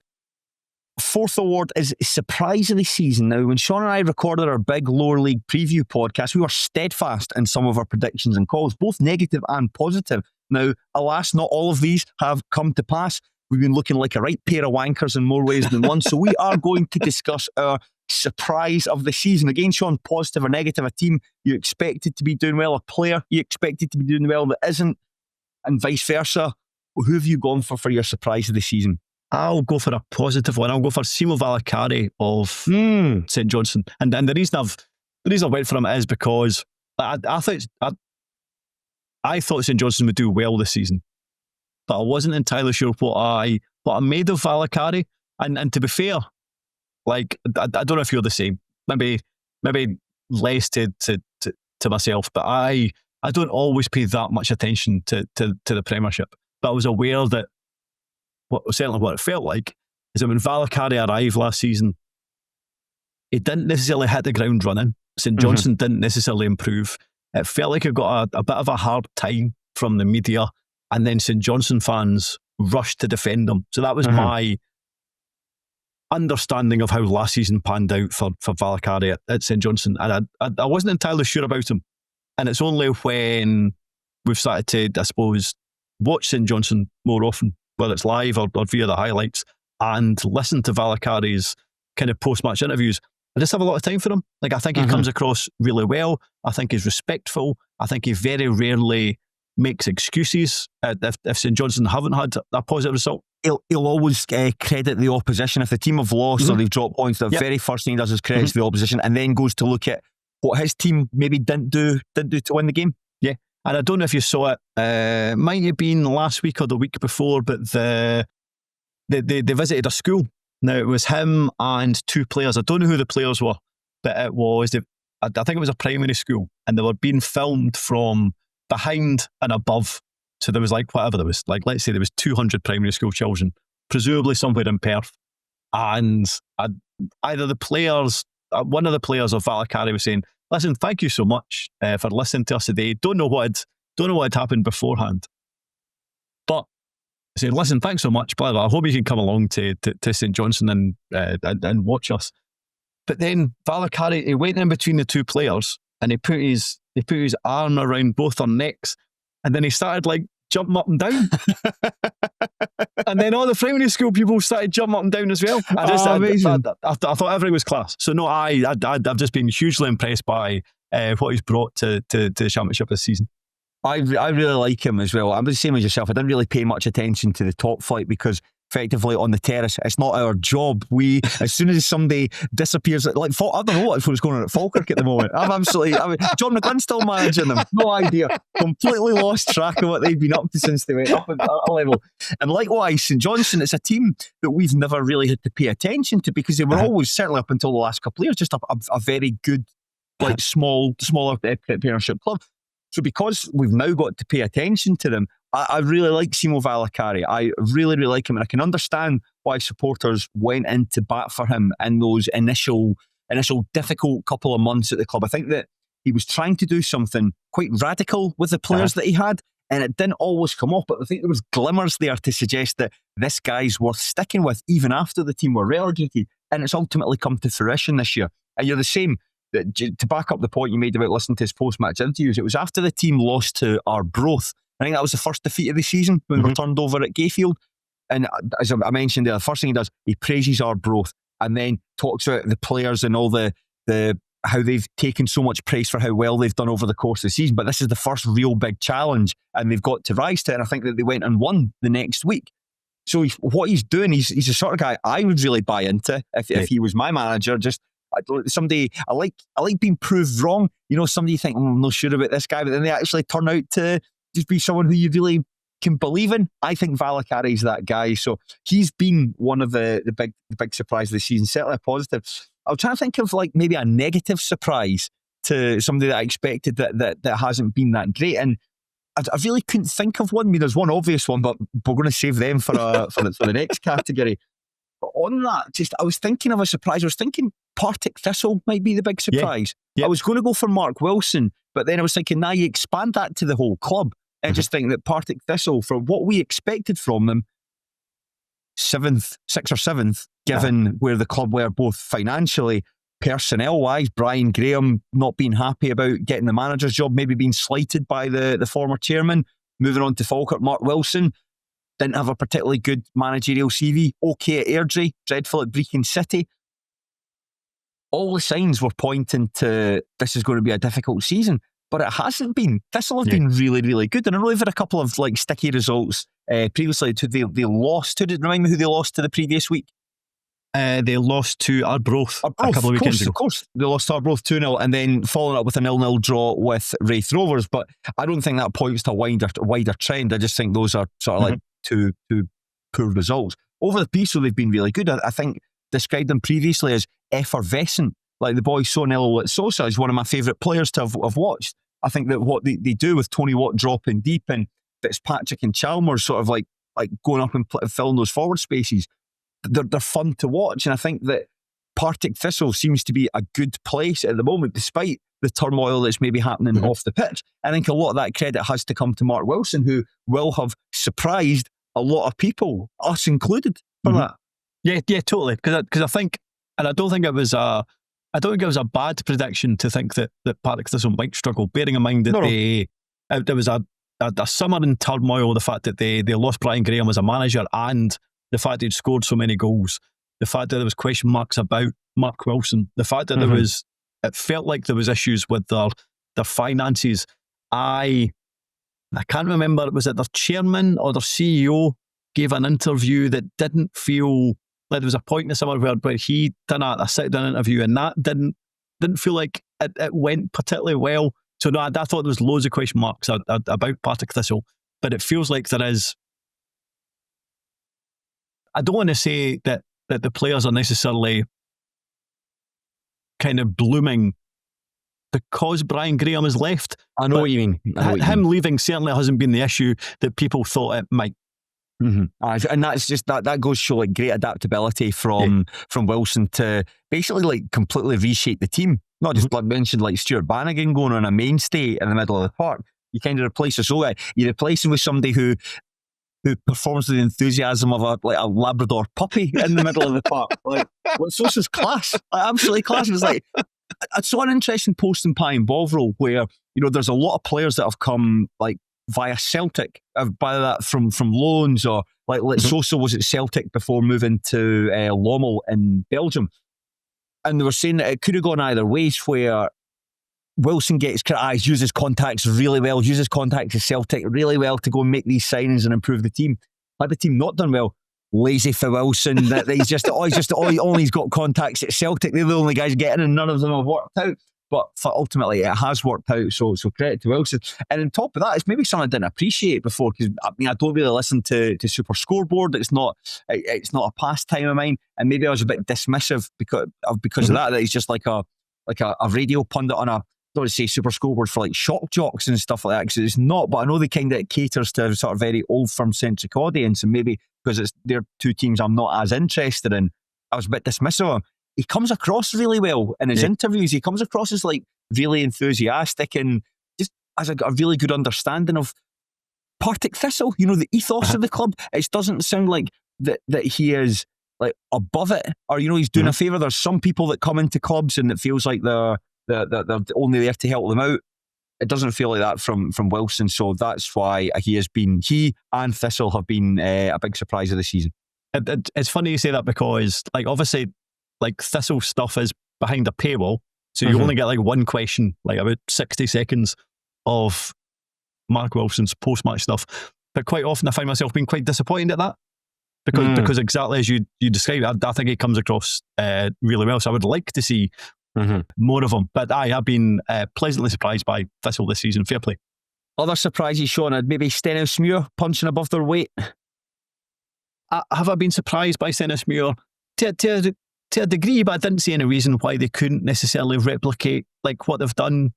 Fourth award is Surprise of the Season. Now, when Shaughan and I recorded our big lower league preview podcast, we were steadfast in some of our predictions and calls, both negative and positive. Now, alas, not all of these have come to pass. We've been looking like a right pair of wankers in more ways than one. So we are going to discuss our Surprise of the Season. Again, Shaughan, positive or negative, a team you expected to be doing well, a player you expected to be doing well that isn't, and vice versa. Who have you gone for your Surprise of the Season? I'll go for a positive one. I'll go for Simo Valakari of St Johnstone. And the reason I went for him is because I thought St Johnstone would do well this season, but I wasn't entirely sure what I made of Valakari. And to be fair, like, I don't know if you're the same. Maybe less to myself, but I don't always pay that much attention to the Premiership. But I was aware that certainly what it felt like is that when Valakari arrived last season, he didn't necessarily hit the ground running. St Johnstone didn't necessarily improve. It felt like it got a bit of a hard time from the media, and then St Johnstone fans rushed to defend him. So that was my understanding of how last season panned out for Valakari at St Johnstone. And I wasn't entirely sure about him. And it's only when we've started to, I suppose, watch St Johnstone more often, whether it's live or via the highlights, and listen to Valakari's kind of post-match interviews, I just have a lot of time for him. Like, I think he comes across really well. I think he's respectful. I think he very rarely makes excuses if St Johnstone haven't had a positive result. He'll always credit the opposition. If the team have lost or they've dropped points, the very first thing he does is credits the opposition, and then goes to look at what his team maybe didn't do to win the game. Yeah. And I don't know if you saw it, might have been last week or the week before, but they visited a school. Now, it was him and two players. I don't know who the players were, but it was, I think it was a primary school, and they were being filmed from behind and above. So there was like, whatever there was, like, let's say there was 200 primary school children, presumably somewhere in Perth. And either the players, one of the players of Valakari was saying, listen, thank you so much for listening to us today. Don't know what had happened beforehand, but saying, listen, thanks so much, blah, blah. I hope you can come along to St Johnstone and watch us. But then Valakari, he went in between the two players and he put his arm around both their necks, and then he started like jumping up and down. And then all the primary school people started jumping up and down as well. Amazing. I thought everything was class. So no, I've just been hugely impressed by what he's brought to the championship this season. I really like him as well. I'm the same as yourself. I didn't really pay much attention to the top flight because effectively on the terrace. It's not our job. We, as soon as somebody disappears, like I don't know what's going on at Falkirk at the moment. John McGuigan's still managing them. No idea. Completely lost track of what they've been up to since they went up a level. And likewise, St Johnstone, it's a team that we've never really had to pay attention to because they were always, certainly up until the last couple of years, just a very good, like smaller Premiership club. So because we've now got to pay attention to them, I really like Simo Valakari. I really, really like him, and I can understand why supporters went into bat for him in those initial difficult couple of months at the club. I think that he was trying to do something quite radical with the players that he had, and it didn't always come off, but I think there was glimmers there to suggest that this guy's worth sticking with even after the team were relegated, and it's ultimately come to fruition this year. And you're the same. To back up the point you made about listening to his post-match interviews, it was after the team lost to Arbroath. I think that was the first defeat of the season when we turned over at Gayfield. And as I mentioned there, the first thing he does, he praises Arbroath and then talks about the players and all the how they've taken so much praise for how well they've done over the course of the season. But this is the first real big challenge and they've got to rise to it. And I think that they went and won the next week. So what he's doing, he's the sort of guy I would really buy into if he was my manager. Just somebody I like being proved wrong. You know, somebody you think, I'm not sure about this guy, but then they actually turn out to just be someone who you really can believe in. I think Valakari is that guy. So he's been one of the big surprise of the season, certainly a positive. I was trying to think of like maybe a negative surprise to somebody that I expected that hasn't been that great. And I really couldn't think of one. I mean, there's one obvious one, but we're going to save them for the next category. But on that, I was thinking of a surprise. I was thinking Partick Thistle might be the big surprise. Yeah. I was going to go for Mark Wilson, but then I was thinking, now you expand that to the whole club. And just think that Partick Thistle, for what we expected from them, 6th or 7th, given where the club were both financially, personnel-wise, Brian Graham not being happy about getting the manager's job, maybe being slighted by the former chairman, moving on to Falkirk. Mark Wilson didn't have a particularly good managerial CV, okay at Airdrie, dreadful at Brechin City. All the signs were pointing to this is going to be a difficult season. But it hasn't been. Thistle have been really, really good. And I know they've had a couple of like sticky results previously. They lost. Remind me who they lost to the previous week? They lost to Arbroath a couple of weekends ago. Of course. They lost to Arbroath 2-0 and then following up with a 0-0 draw with Wraith Rovers. But I don't think that points to a wider trend. I just think those are sort of like two poor results. Over the piece, so they've been really good. I think described them previously as effervescent. Like the boy Sonello Sosa is one of my favourite players to have watched. I think that what they do with Tony Watt dropping deep and Fitzpatrick and Chalmers sort of like going up and filling those forward spaces, they're fun to watch. And I think that Partick Thistle seems to be a good place at the moment, despite the turmoil that's maybe happening off the pitch. I think a lot of that credit has to come to Mark Wilson, who will have surprised a lot of people, us included, for that. Yeah, totally. Because I think, and I don't think it was a bad prediction to think that Partick Thistle might struggle, bearing in mind that there was a summer in turmoil, the fact that they lost Brian Graham as a manager and the fact he'd scored so many goals, the fact that there was question marks about Mark Wilson, the fact that it felt like there was issues with their finances. I can't remember, was it their chairman or their CEO gave an interview that didn't feel like there was a point in the summer where he done a sit-down interview and that didn't feel like it went particularly well. So no, I thought there was loads of question marks about Partick Thistle, but it feels like there is. I don't want to say that the players are necessarily kind of blooming because Brian Graham has left. I know what you mean. Him leaving certainly hasn't been the issue that people thought it might. And that's just that goes to show like great adaptability from Wilson to basically like completely reshape the team. Not just like mentioned like Stuart Bannigan going on a mainstay in the middle of the park. You kind of replace us. So you replace him with somebody who performs with the enthusiasm of a Labrador puppy in the middle of the park. Like, Sosa's class, absolutely class. It was like I saw an interesting post in Pie and Bovril where there's a lot of players that have come like via Celtic, by that from loans, or like Sosa was at Celtic before moving to Lommel in Belgium, and they were saying that it could have gone either ways, where Wilson gets criticised, uses contacts really well, uses contacts at Celtic really well to go and make these signings and improve the team. Had the team not done well, lazy for Wilson, that he's just only he's got contacts at Celtic. They're the only guys getting, and none of them have worked out. But ultimately, it has worked out. So credit to Wilson. And on top of that, it's maybe something I didn't appreciate before, because I don't really listen to Super Scoreboard. It's not a pastime of mine, and maybe I was a bit dismissive because of that. That he's just like a radio pundit on a, I don't want to say Super Scoreboard for like shock jocks and stuff like that, because it's not. But I know they kind of caters to a sort of very old firm centric audience, and maybe because they're two teams I'm not as interested in, I was a bit dismissive of him. He comes across really well in his interviews. He comes across as like really enthusiastic and just has a really good understanding of Partick Thistle, the ethos of the club. It doesn't sound like that he is like above it, or he's doing a favour. There's some people that come into clubs and it feels like they're only there to help them out. It doesn't feel like that from Wilson, so that's why he and Thistle have been a big surprise of the season. It's funny you say that, because like obviously like Thistle stuff is behind a paywall, so you only get like one question, like about 60 seconds of Mark Wilson's post-match stuff. But quite often I find myself being quite disappointed at that, because exactly as you described, I think he comes across really well. So I would like to see more of him. But I have been pleasantly surprised by Thistle this season. Fair play. Other surprises, Shaughan, maybe Stenhousemuir punching above their weight. Have I been surprised by Stenhousemuir? To a degree, but I didn't see any reason why they couldn't necessarily replicate like what they've done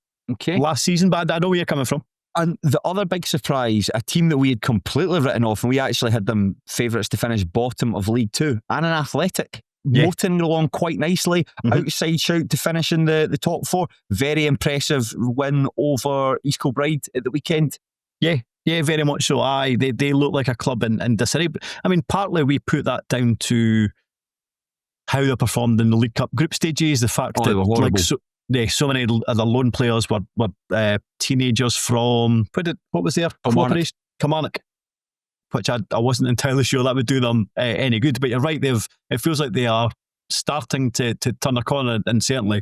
last season. But I know where you're coming from. And the other big surprise, a team that we had completely written off, and we actually had them favourites to finish bottom of League Two, and an Athletic. Motoring along quite nicely, outside shout to finish in the top four. Very impressive win over East Kilbride at the weekend. Yeah, very much so. They look like a club in disarray. I mean, partly we put that down to how they performed in the League Cup group stages, the fact that like so many of the lone players were teenagers from what was there? Kilmarnock, which I wasn't entirely sure that would do them any good. But you're right, it feels like they are starting to turn a corner, and certainly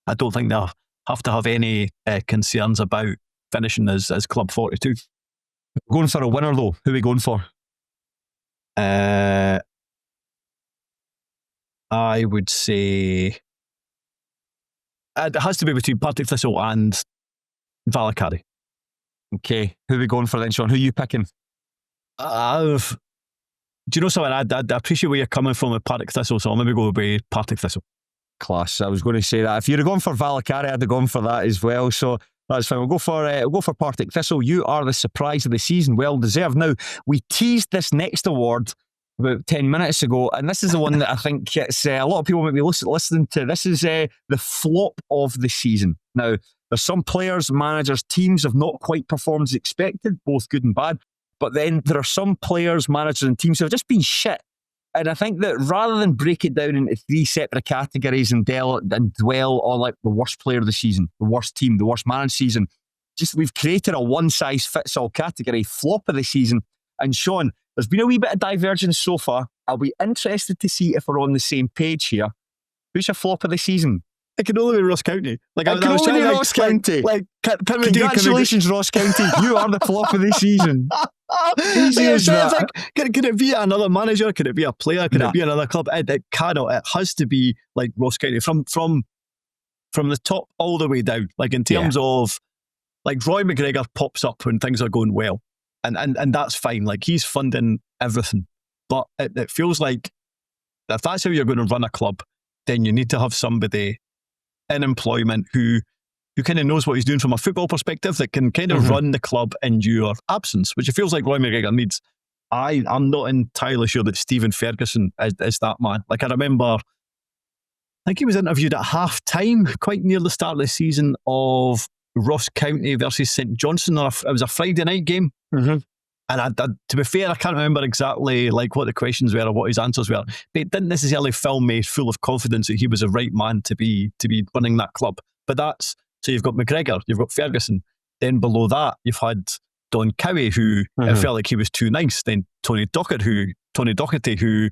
I don't think they'll have to have any concerns about finishing as Club 42. Going for a winner though, who are we going for? I would say it has to be between Partick Thistle and Valakari. Okay, who are we going for then, Shaughan? Who are you picking? Do you know something? I appreciate where you're coming from with Partick Thistle, so I'll maybe go with Partick Thistle. Class. I was going to say that. If you'd have gone for Valakari, I'd have gone for that as well. So that's fine. We'll go for Partick Thistle. You are the surprise of the season. Well deserved. Now, we teased this next award about 10 minutes ago, and this is the one that I think it's a lot of people might be listening to. This is the flop of the season. Now, there's some players, managers, teams have not quite performed as expected, both good and bad. But then there are some players, managers and teams who have just been shit. And I think that rather than break it down into three separate categories and dwell on like the worst player of the season, the worst team, the worst managed season, we've created a one-size-fits-all category, flop of the season. And Shaughan, there's been a wee bit of divergence so far. I'll be interested to see if we're on the same page here. Who's your flop of the season? It can only be Ross County. Ross County. Congratulations, Ross County. You are the flop of the season. Easy as that. Can it be another manager? Can it be a player? Can it be another club? It cannot. It has to be like Ross County from the top all the way down. Like in terms of like Roy McGregor pops up when things are going well, and that's fine. Like he's funding everything, but it feels like if that's how you're going to run a club, then you need to have somebody in employment who kind of knows what he's doing from a football perspective, that can kind of run the club in your absence, which it feels like Roy McGregor needs. I'm not entirely sure that Stephen Ferguson is that man. Like I remember, I think he was interviewed at half time, quite near the start of the season, of Ross County versus St Johnstone. It was a Friday night game. And to be fair, I can't remember exactly like what the questions were or what his answers were. But it didn't necessarily fill me full of confidence that he was the right man to be running that club. But that's, so you've got McGregor, you've got Ferguson. Then below that, you've had Don Cowie, who it felt like he was too nice. Then Tony Docherty, who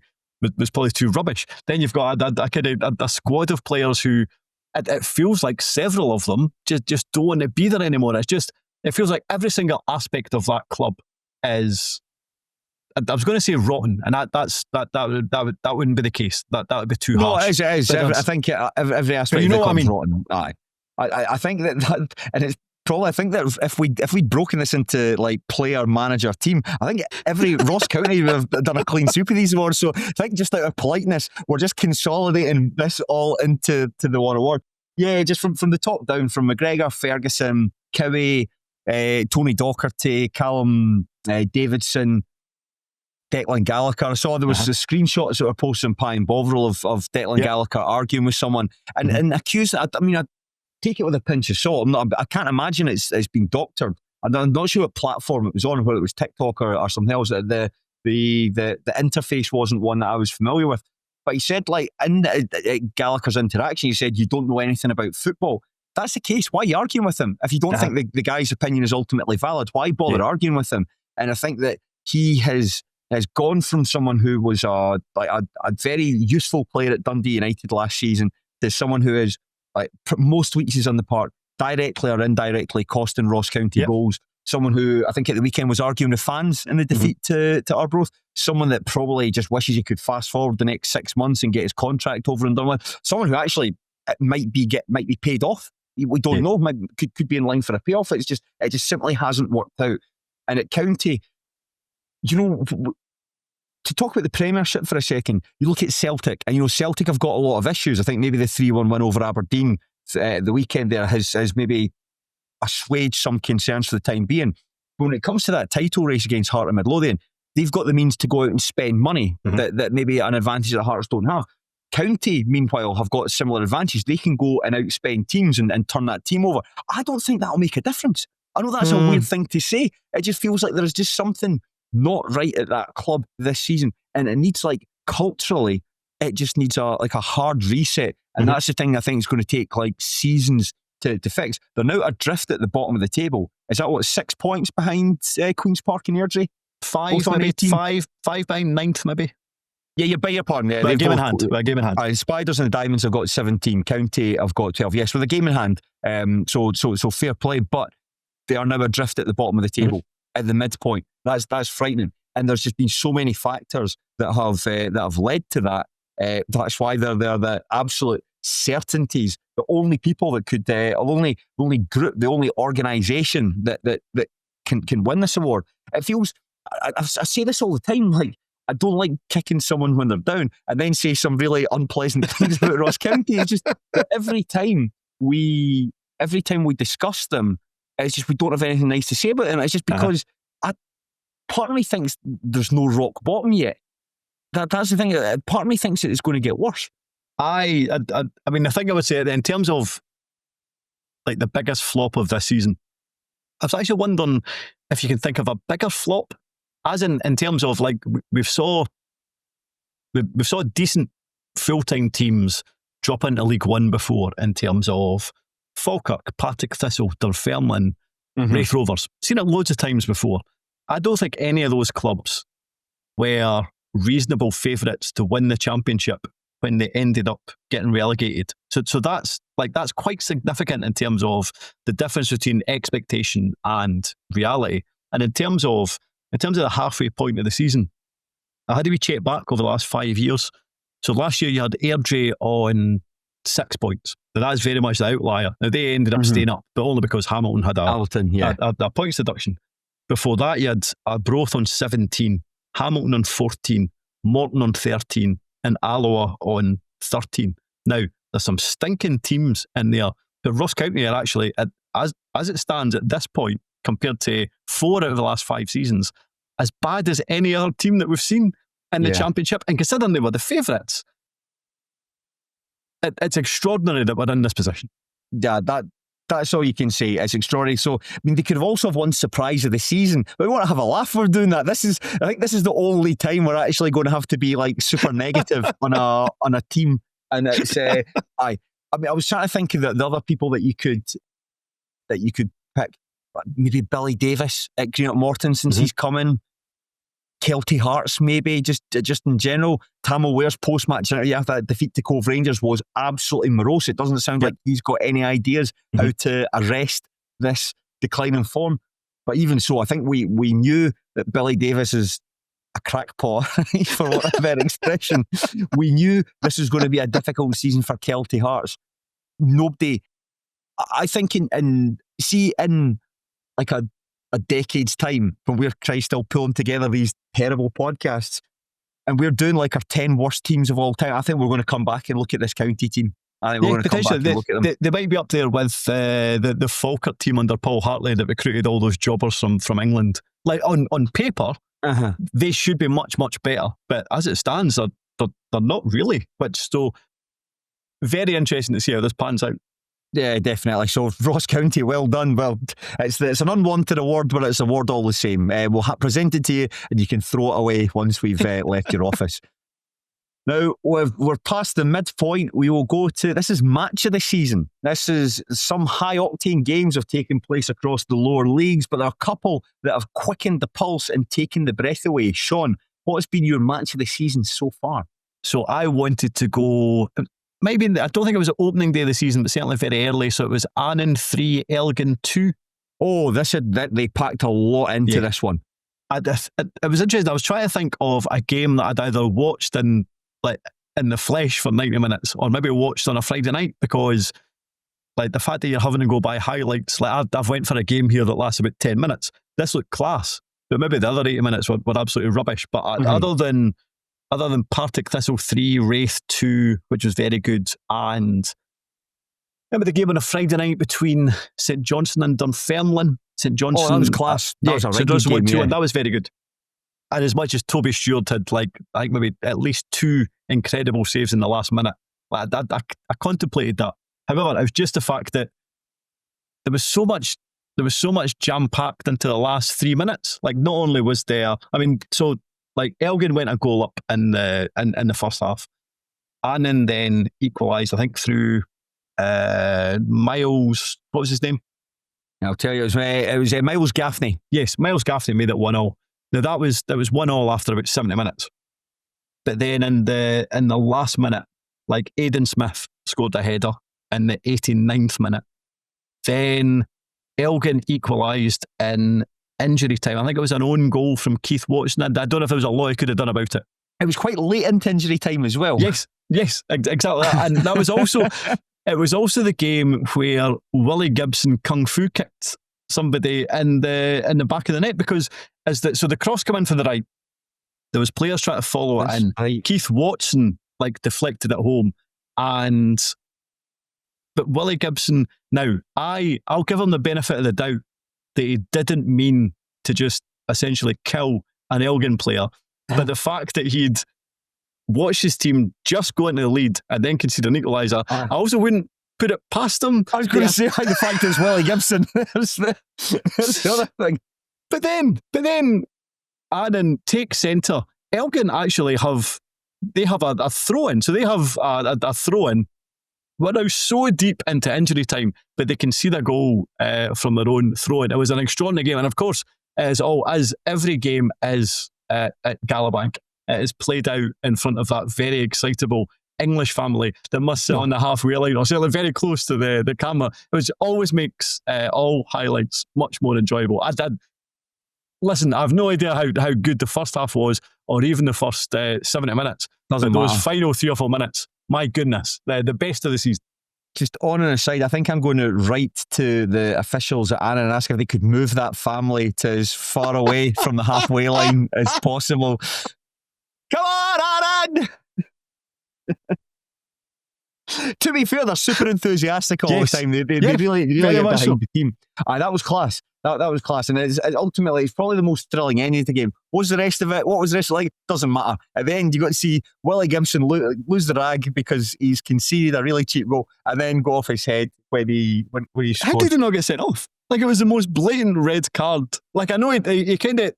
was probably too rubbish. Then you've got a squad of players who it feels like several of them just don't want to be there anymore. It feels like every single aspect of that club is I was going to say rotten, and that wouldn't be the case. That would be too harsh. No, it is. I think every aspect you know of what I mean? rotten. Aye. I think that, and it's probably, I think that if we'd broken this into like player, manager, team, I think every Ross County would have done a clean sweep of these awards. So I think just out of politeness, we're just consolidating this all into the one award. Yeah, just from the top down, from McGregor, Ferguson, Cowie, Tony Docherty, Callum Davidson, Declan Gallagher. I saw there was the screenshots that were posted on Pie and Bovril of Declan Gallagher arguing with someone and accused. I mean, I take it with a pinch of salt. I can't imagine it's been doctored. I'm not sure what platform it was on, whether it was TikTok or something else. The interface wasn't one that I was familiar with. But he said, like, in Gallagher's interaction, he said, you don't know anything about football. If that's the case, why are you arguing with him? If you don't think the guy's opinion is ultimately valid, why bother arguing with him? And I think that he has gone from someone who was a very useful player at Dundee United last season to someone who is, like, most weeks is on the park, directly or indirectly costing Ross County goals. Someone who I think at the weekend was arguing with fans in the defeat to Arbroath. Someone that probably just wishes he could fast forward the next 6 months and get his contract over and done with. Someone who actually might be paid off. We don't know. Could be in line for a payoff. It just simply hasn't worked out. And at County, you know, to talk about the Premiership for a second, you look at Celtic, and you know Celtic have got a lot of issues. I think maybe the 3-1 win over Aberdeen the weekend there has maybe assuaged some concerns for the time being. But when it comes to that title race against Heart and Midlothian, they've got the means to go out and spend money that maybe an advantage that Hearts don't have. County, meanwhile, have got a similar advantage. They can go and outspend teams and turn that team over. I don't think that'll make a difference. I know that's a weird thing to say. It just feels like there's just something not right at that club this season. And it needs, like, culturally, it just needs a hard reset. And that's the thing I think is going to take, like, seasons to fix. They're now adrift at the bottom of the table. Is that 6 points behind Queen's Park and Airdrie? Five behind ninth, maybe. Yeah, you beg your pardon. Yeah, a game in hand. Spiders and the Diamonds have got 17. County have got 12. Yes, with a game in hand. So fair play, but they are now adrift at the bottom of the table at the midpoint. That's frightening. And there's just been so many factors that have led to that. That's why they're the absolute certainties. The only people that could, the only group, the only organisation that can win this award. It feels. I say this all the time. Like, I don't like kicking someone when they're down and then say some really unpleasant things about Ross County. It's just that every time we discuss them, it's just we don't have anything nice to say about them. It's just because part of me thinks there's no rock bottom yet. That's the thing. Part of me thinks that it's going to get worse. I mean, the thing I would say in terms of, like, the biggest flop of this season, I was actually wondering if you can think of a bigger flop, as in terms of, like, we saw decent full-time teams drop into League One before, in terms of Falkirk, Partick Thistle, Dunfermline, Raith Rovers. Seen it loads of times before. I don't think any of those clubs were reasonable favourites to win the championship when they ended up getting relegated. So that's quite significant in terms of the difference between expectation and reality. And in terms of the halfway point of the season, I had to be checked back over the last 5 years. So last year you had Airdrie on 6 points. Now that's very much the outlier. Now they ended up staying up, but only because Hamilton had a points deduction. Before that you had Arbroath on 17, Hamilton on 14, Morton on 13, and Alloa on 13. Now, there's some stinking teams in there, but Ross County are actually, as it stands at this point, compared to 4 out of the last 5 seasons, as bad as any other team that we've seen in the championship. And considering they were the favourites, it's extraordinary that we're in this position. Yeah, that's all you can say. It's extraordinary. So, I mean, they could have also have won surprise of the season. But we want to have a laugh for doing that. I think this is the only time we're actually going to have to be, like, super negative on a team. And it's I mean, I was trying to think of the other people that you could pick. Maybe Billy Davis at Greenock Morton since he's coming. Kelty Hearts, maybe, just in general. Tamil Ware's post-match interview after that defeat to Cove Rangers was absolutely morose. It doesn't sound like he's got any ideas how to arrest this declining form. But even so, I think we knew that Billy Davis is a crackpot, for want of a better expression. We knew this was going to be a difficult season for Kelty Hearts. Nobody, I think in like a decade's time, when we're still pulling together these terrible podcasts, and we're doing like our 10 worst teams of all time, I think we're going to come back and look at this county team. I think we're going to come back and look at them. They might be up there with the Falkirk team under Paul Hartley that recruited all those jobbers from England. Like on paper, they should be much, much better. But as it stands, they're not really. So very interesting to see how this pans out. Yeah, definitely. So Ross County, well done. Well, it's an unwanted award, but it's an award all the same. We'll present it to you, and you can throw it away once we've left your office. Now, we're past the midpoint. We will go to, this is match of the season. This is some high-octane games have taken place across the lower leagues, but there are a couple that have quickened the pulse and taken the breath away. Shaughan, what has been your match of the season so far? So I wanted to go, maybe, I don't think it was the opening day of the season, but certainly very early. So it was Annan 3, Elgin 2. Oh, they packed a lot into this one. It was interesting. I was trying to think of a game that I'd either watched in the flesh for 90 minutes or maybe watched on a Friday night, because like the fact that you're having to go by highlights, like I've went for a game here that lasts about 10 minutes. This looked class, but maybe the other 80 minutes were absolutely rubbish. But other than Partick Thistle 3, Wraith 2, which was very good, and remember the game on a Friday night between St Johnstone and Dunfermline. St Johnstone, that was class. That was a St Johnstone game, 1-2, and that was very good. And as much as Toby Stewart had I think maybe at least 2 incredible saves in the last minute, I contemplated that. However, it was just the fact that there was so much jam-packed into the last 3 minutes. Like, not only was there, Elgin went a goal up in the first half, and then equalised, I think, through Miles, what was his name? I'll tell you, it was Miles Gaffney. Yes, Miles Gaffney made it 1-0. Now that was 1-0 after about 70 minutes. But then in the last minute, like Aidan Smith scored a header in the 89th minute. Then Elgin equalised in injury time. I think it was an own goal from Keith Watson. I don't know if there was a lot he could have done about it. It was quite late into injury time as well. Yes, exactly that. And that was also it was also the game where Willie Gibson kung fu kicked somebody in the back of the net, because so the cross came in from the right. There was players trying to follow it in. Right. Keith Watson deflected it home, but Willie Gibson. Now I'll give him the benefit of the doubt that he didn't mean to just essentially kill an Elgin player, but the fact that he'd watched his team just go into the lead and then concede an equaliser, I also wouldn't put it past him. I was going to say the fact it's Willie Gibson. That's the other thing. But then Annan take centre. Elgin actually have a throw-in. So they have a throw-in. We're now so deep into injury time, but they concede a goal from their own throw-in. It was an extraordinary game. And of course, as every game is at Gallowbank, it is played out in front of that very excitable English family that must sit on the halfway line, or certainly very close to the camera, which always makes all highlights much more enjoyable. Listen, I have no idea how good the first half was, or even the first 70 minutes. But those final 3 or 4 minutes, my goodness, the best of the season. Just on an aside, I think I'm going to write to the officials at Annan and ask if they could move that family to as far away from the halfway line as possible. Come on, Annan! To be fair, they're super enthusiastic all the time. They really get behind the team. That was class. That was class. And ultimately, it's probably the most thrilling ending of the game. What was the rest of it? What was the rest like? Doesn't matter. At the end, you got to see Willie Gibson lose the rag because he's conceded a really cheap goal and then go off his head when he scored. How did he not get sent off? Like, it was the most blatant red card. Like, I know he kind of...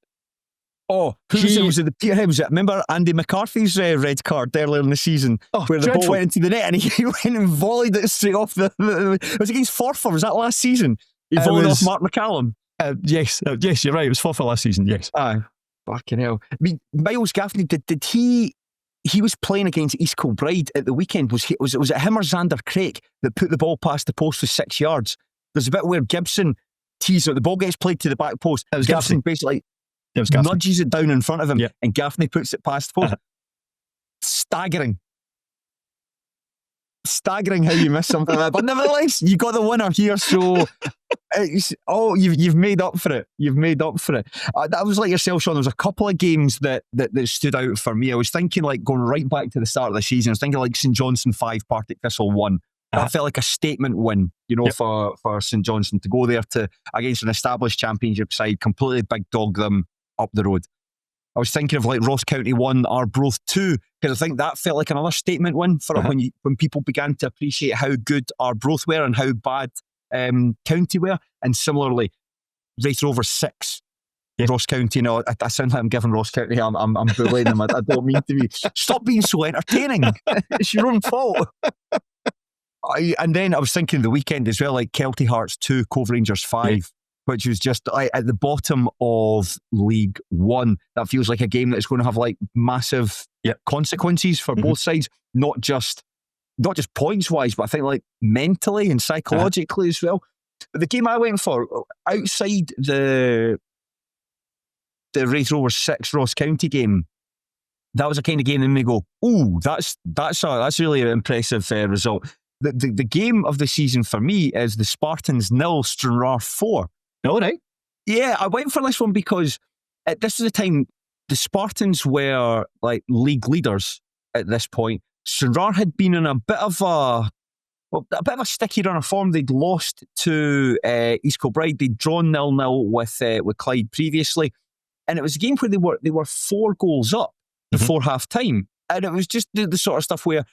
Oh, was it the Peterhead? Was it? Remember Andy McCarthy's red card earlier in the season where the ball went into the net and he went and volleyed it straight off it was against Forfar, was that last season? He volleyed off Mark McCallum. Yes, you're right. It was Forfar last season, yes. Fucking hell. I mean, Miles Gaffney, did he was playing against East Kilbride at the weekend. Was it him or Xander Craik that put the ball past the post with 6 yards? There's a bit where Gibson teased it. The ball gets played to the back post. It was Gibson Gaffney. basically... nudges it down in front of him, Yeah. and Gaffney puts it past post. Staggering how you miss something like that. But nevertheless, you got the winner here, so you've made up for it. That was like yourself, Shaughan. There was a couple of games that stood out for me. I was thinking, like, going right back to the start of the season, I was thinking like St Johnstone 5, Partick Thistle 1. That felt like a statement win, for St Johnstone to go there against an established championship side, completely big dog them up the road. I was thinking of like Ross County 1, Arbroath 2, because I think that felt like another statement win for when people began to appreciate how good Arbroath were and how bad County were. And similarly, Wraith Rovers 6, Ross County. No, I sound like I'm giving Ross County. I'm bullying them. I don't mean to be. Stop being so entertaining. It's your own fault. And then I was thinking the weekend as well, like Kelty Hearts 2, Cove Rangers 5, which was just at the bottom of League One. That feels like a game that's going to have like massive consequences for both sides, not just points wise, but I think like mentally and psychologically as well. But the game I went for outside the Wraith Rovers 6 Ross County game, that was a kind of game that made me go, "Ooh, that's really an impressive result." The game of the season for me is the Spartans 0, Stranraer 4. All right. Yeah, I went for this one because this is the time the Spartans were like league leaders at this point. Stranraer had been in a bit of a sticky run of form. They'd lost to East Kilbride. They'd drawn 0-0 with Clyde previously, and it was a game where they were 4 goals up before half time, and it was just the sort of stuff where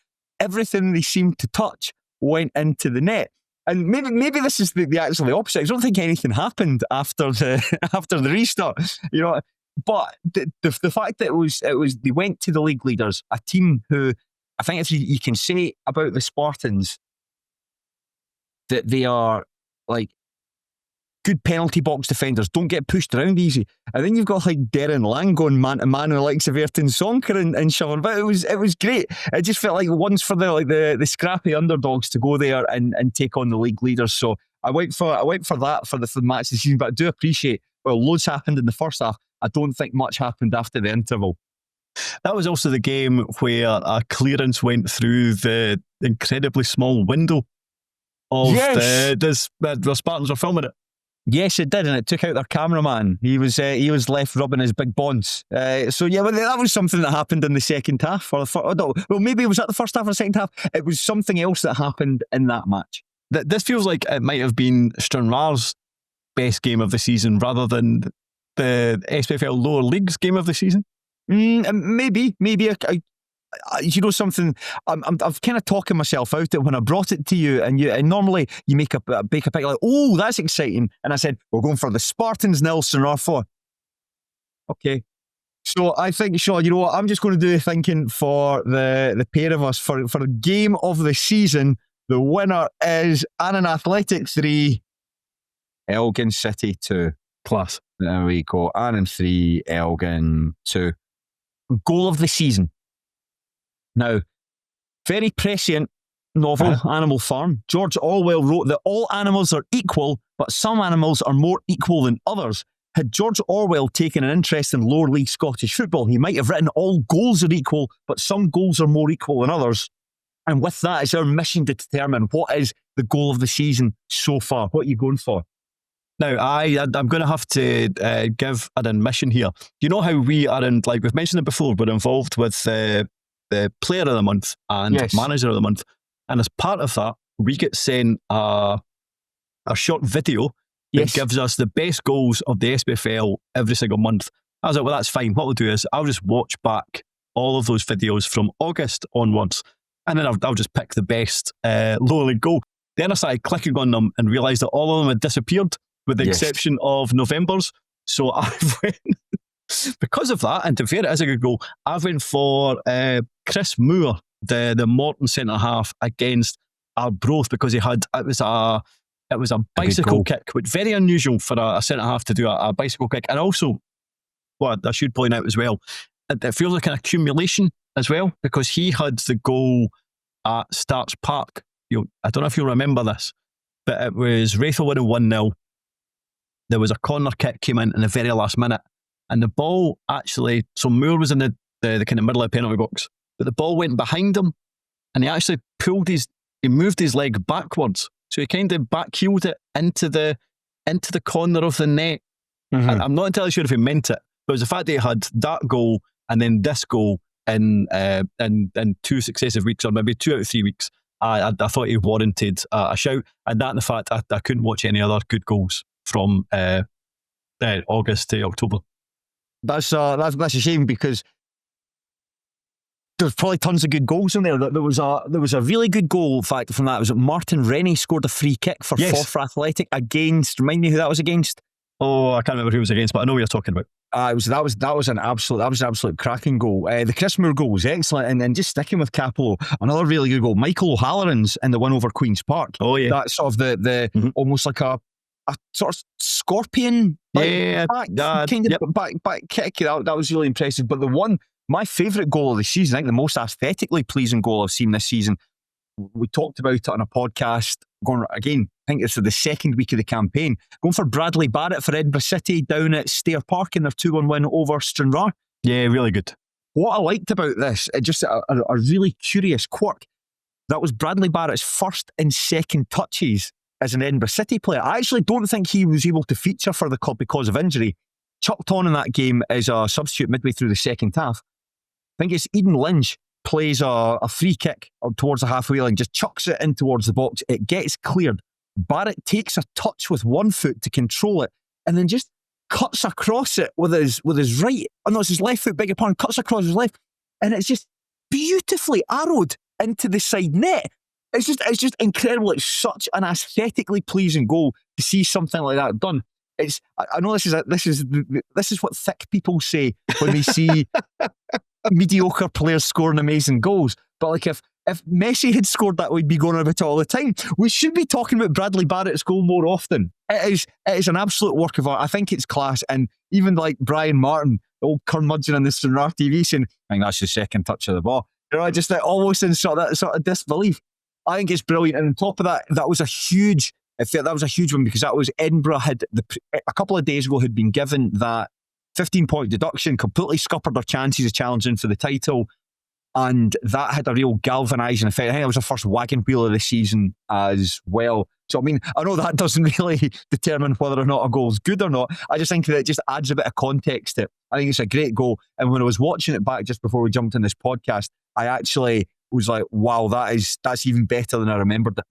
everything they seemed to touch went into the net. And maybe this is the actually opposite. I don't think anything happened after the restart, But the fact that it was they went to the league leaders, a team who I think if you can say about the Spartans that they are like good penalty box defenders, don't get pushed around easy. And then you've got like Darren Lang going man to man with like Everton Sonker and Shaughan. But it was great. It just felt like once for the scrappy underdogs to go there and take on the league leaders. So I went for that for the match this season. But I do appreciate, loads happened in the first half. I don't think much happened after the interval. That was also the game where a clearance went through the incredibly small window of the Spartans were filming it. Yes, it did, and it took out their cameraman. He was left rubbing his big bonds. So yeah, but that was something that happened in the second half. Maybe it was at the first half or the second half. It was something else that happened in that match. This feels like it might have been Stranraer's best game of the season rather than the SPFL lower leagues game of the season. Maybe. Something. I've kind of talking myself out it when I brought it to you, and normally you make a pick like, oh, that's exciting, and I said we're going for the Spartans 0, Stranraer 4. Okay, so I think, Shaughan, you know what? I'm just going to do the thinking for the pair of us for the game of the season. The winner is Annan Athletic 3, Elgin City 2. Class. There we go. Annan 3, Elgin 2. Goal of the season. Now, very prescient novel, Animal Farm. George Orwell wrote that all animals are equal, but some animals are more equal than others. Had George Orwell taken an interest in lower league Scottish football, he might have written all goals are equal, but some goals are more equal than others. And with that, it's our mission to determine what is the goal of the season so far. What are you going for? Now, I'm going to have to give an admission here. You know how we are like we've mentioned it before, we're involved with the player of the month and manager of the month. And as part of that, we get sent a short video that gives us the best goals of the SPFL every single month. I was like, well, that's fine. What we'll do is I'll just watch back all of those videos from August onwards, and then I'll just pick the best lower league goal. Then I started clicking on them and realised that all of them had disappeared with the exception of November's. So I've went, because of that, and to be fair, it is a good goal, I went for Chris Moore, the Morton centre-half against Arbroath, because it was a bicycle kick, which very unusual for a centre-half to do a bicycle kick. And also, what I should point out as well, it feels like an accumulation as well, because he had the goal at Starks Park. I don't know if you'll remember this, but it was Wraithel winning 1-0. There was a corner kick came in the very last minute, and the ball actually, so Moore was in the kind of middle of the penalty box, but the ball went behind him, and he actually he moved his leg backwards, so he kind of backheeled it into the corner of the net. Mm-hmm. And I'm not entirely sure if he meant it, but it was the fact that he had that goal and then this goal in 2 successive weeks, or maybe 2 out of 3 weeks. I thought he warranted a shout, and that and the fact I couldn't watch any other good goals from August to October. That's a shame, because there's probably tons of good goals in there. There was a really good goal, in fact, from that. It was Martin Rennie scored a free kick for Forfar Athletic against. Remind me who that was against. Oh, I can't remember who it was against, but I know what you're talking about. That was an absolute cracking goal. The Chris Moore goal was excellent, and just sticking with Capello, another really good goal. Michael O'Halloran's in the win over Queen's Park. Oh yeah, that sort of the almost like a sort of scorpion back kick. That was really impressive. But the one, my favourite goal of the season, I think the most aesthetically pleasing goal I've seen this season. We talked about it on a podcast. Going again, I think it's the second week of the campaign. Going for Bradley Barrett for Edinburgh City down at Stair Park in their 2-1 win over Stranraer. Yeah, really good. What I liked about this, just a really curious quirk, that was Bradley Barrett's first and second touches as an Edinburgh City player. I actually don't think he was able to feature for the club because of injury. Chucked on in that game as a substitute midway through the second half. I think it's Eden Lynch plays a free kick towards the halfway line, just chucks it in towards the box. It gets cleared. Barrett takes a touch with one foot to control it, and then just cuts across it with his right. Oh no, it's his left foot. Beg your pardon. Cuts across his left, and it's just beautifully arrowed into the side net. It's just incredible. It's such an aesthetically pleasing goal to see something like that done. I know this is what thick people say when they see mediocre players scoring amazing goals. But like if Messi had scored that, we'd be going about it all the time. We should be talking about Bradley Barrett's goal more often. It is an absolute work of art. I think it's class. And even like Brian Martin, the old curmudgeon on the Stranraer TV, saying, I think that's the second touch of the ball. You know, just almost in sort of disbelief. I think it's brilliant. And on top of that, that was a huge one, because that was Edinburgh a couple of days ago had been given that 15-point deduction, completely scuppered their chances of challenging for the title, and that had a real galvanising effect. I think it was the first wagon wheel of the season as well. So I mean, I know that doesn't really determine whether or not a goal is good or not. I just think that it just adds a bit of context to it. I think it's a great goal, and when I was watching it back just before we jumped in this podcast, I actually was like, wow, that's even better than I remembered it.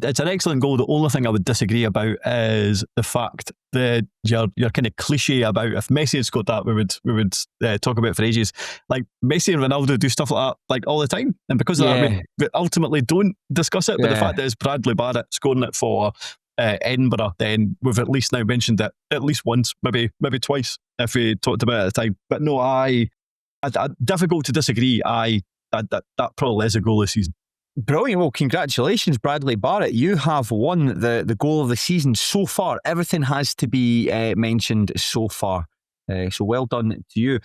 It's an excellent goal. The only thing I would disagree about is the fact that you're kind of cliche about, if Messi had scored that, we would talk about it for ages. Like Messi and Ronaldo do stuff like that like all the time, and because of that, we ultimately don't discuss it. But the fact that it's Bradley Barrett scoring it for Edinburgh, then we've at least now mentioned it at least once, maybe twice if we talked about it at the time. But no, I difficult to disagree. That probably is a goal this season. Brilliant. Well, congratulations, Bradley Barrett. You have won the goal of the season so far. Everything has to be mentioned so far. So well done to you.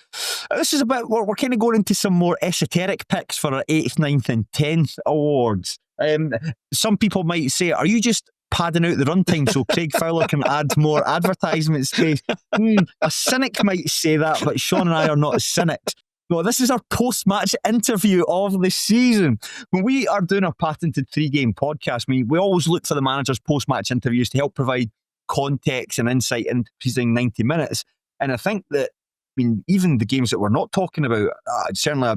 This is about, we're kind of going into some more esoteric picks for our 8th, 9th and 10th awards. Some people might say, are you just padding out the runtime so Craig Fowler can add more advertisement space? A cynic might say that, but Shaughan and I are not cynics. No, this is our post-match interview of the season. When we are doing our patented 3-game podcast, we always look for the manager's post-match interviews to help provide context and insight into preceding 90 minutes. And I think that, even the games that we're not talking about, certainly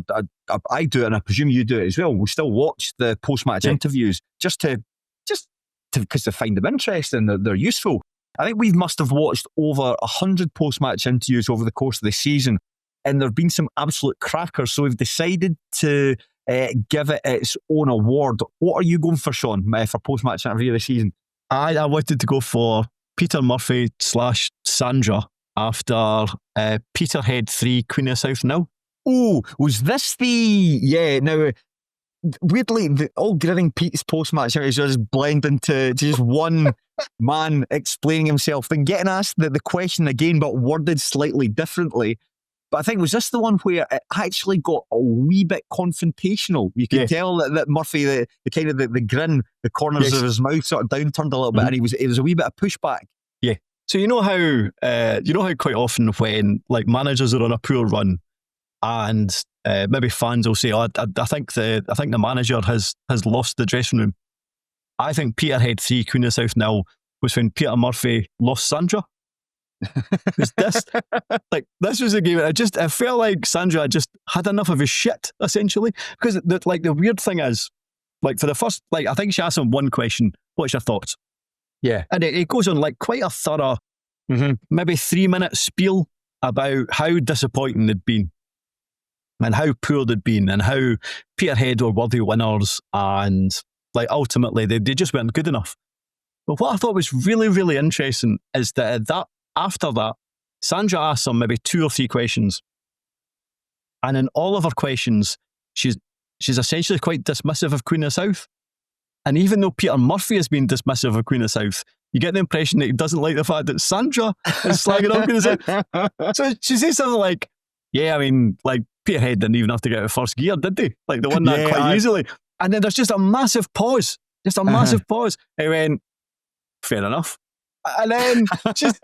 I do it, and I presume you do it as well. We still watch the post-match interviews just because they find them interesting, they're useful. I think we must have watched over 100 post-match interviews over the course of the season. And there have been some absolute crackers, so we've decided to give it its own award. What are you going for, Shaughan, for post-match interview of the season? I wanted to go for Peter Murphy / Sandra after Peterhead 3, Queen of South 0. Oh, was this now, weirdly, the old Grinning Pete's post-match interviews just blend into just one man explaining himself, then getting asked the question again, but worded slightly differently. But I think, was this the one where it actually got a wee bit confrontational? You could tell that Murphy, the kind of the grin, the corners of his mouth sort of downturned a little bit, and it was a wee bit of pushback. Yeah. So you know how quite often when like managers are on a poor run and maybe fans will say, "Oh, I think the manager has lost the dressing room." I think Peterhead 3, Queen of South 0 was when Peter Murphy lost Sandra. this was a game. I felt like Sandra had just had enough of his shit, essentially. Because the weird thing is, like for the first, like I think she asked him one question, "What's your thoughts?" Yeah. And it goes on like quite a thorough, maybe 3-minute spiel about how disappointing they'd been and how poor they'd been and how Peterhead were worthy winners and like ultimately they just weren't good enough. But what I thought was really, really interesting is that after that, Sandra asked him maybe 2 or 3 questions. And in all of her questions, she's essentially quite dismissive of Queen of South. And even though Peter Murphy has been dismissive of Queen of South, you get the impression that he doesn't like the fact that Sandra is slagging off Queen of South. So she says something like, "Yeah, I mean, like Peterhead didn't even have to get out of first gear, did they? Like they won that quite easily." And then there's just a massive pause. Just a massive pause. He went, "Fair enough." And then just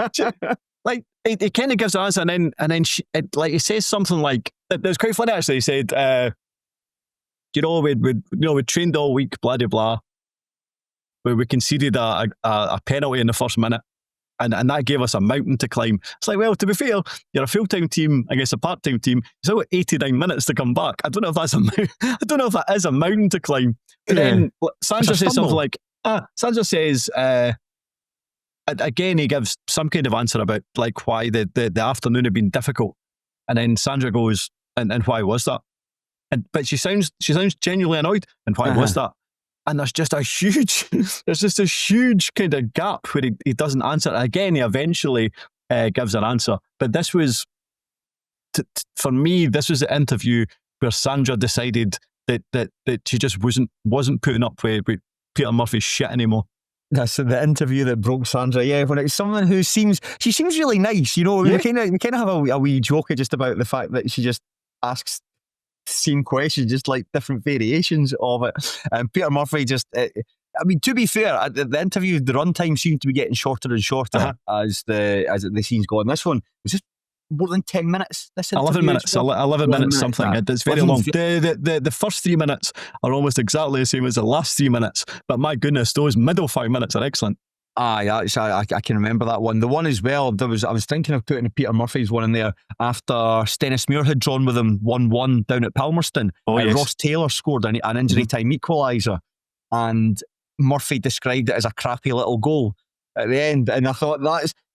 like he kind of gives the answer, and then he says something like, it was quite funny actually. He said, we trained all week, blah blah blah. Where we conceded a penalty in the first minute, and that gave us a mountain to climb. It's like, well, to be fair, you're a full-time team against a part-time team. It's about 89 minutes to come back. I don't know if that is a mountain to climb. But then Sandra says something like, Sandra says, again, he gives some kind of answer about like why the afternoon had been difficult, and then Sandra goes, and why was that? But she sounds genuinely annoyed. And why was that? And there's just a huge kind of gap where he doesn't answer. Again, he eventually gives an answer. But this was, for me, this was the interview where Sandra decided that she just wasn't putting up with Peter Murphy's shit anymore. That's the interview that broke Sandra. Yeah, when it's someone who seems really nice. You know, we kind of have a wee joke just about the fact that she just asks same question, just like different variations of it. And Peter Murphy just, I mean, to be fair, the interview, the runtime seemed to be getting shorter and shorter as the scenes go on. This one was just more than 10 minutes. This 11 minutes, well. 11 minutes something. It's very long. The first 3 minutes are almost exactly the same as the last 3 minutes. But my goodness, those middle 5 minutes are excellent. I can remember that one. The one as well, I was thinking of putting Peter Murphy's one in there after Stennismuir had drawn with him 1-1 down at Palmerston. Yes. Ross Taylor scored an injury time equaliser, and Murphy described it as a crappy little goal at the end. And I thought,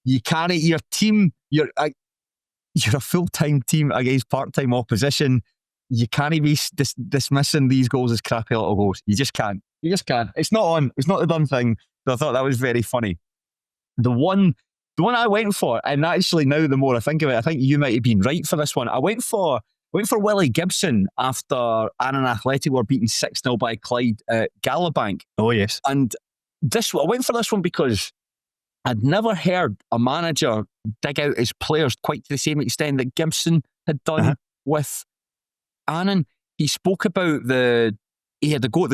you can't, your team, you're a full-time team against part-time opposition. You can't be dismissing these goals as crappy little goals. You just can't. It's not on. It's not the done thing. So I thought that was very funny. The one I went for, and actually now the more I think of it, I think you might have been right for this one. I went for Willie Gibson after Annan Athletic were beaten 6-0 by Clyde at Galabank. Oh yes. And I went for this one because I'd never heard a manager dig out his players quite to the same extent that Gibson had done with Annan. He spoke about the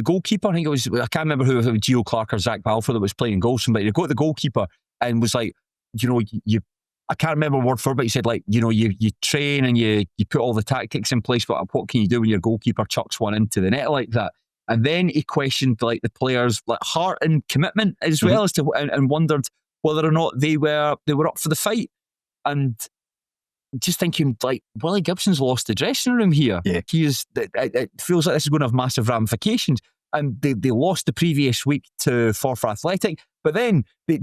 goalkeeper. I think it was, I can't remember who, if it was Gio Clark or Zach Balfour that was playing Golson, but he got the goalkeeper and was like, I can't remember word for it, but he said, like, you train and you put all the tactics in place, but what can you do when your goalkeeper chucks one into the net like that? And then he questioned like the players' like heart and commitment as well as to, and wondered whether or not they were up for the fight. And just thinking, like, Willie Gibson's lost the dressing room here. Yeah. It feels like this is going to have massive ramifications. And they lost the previous week to Forfar Athletic, but then they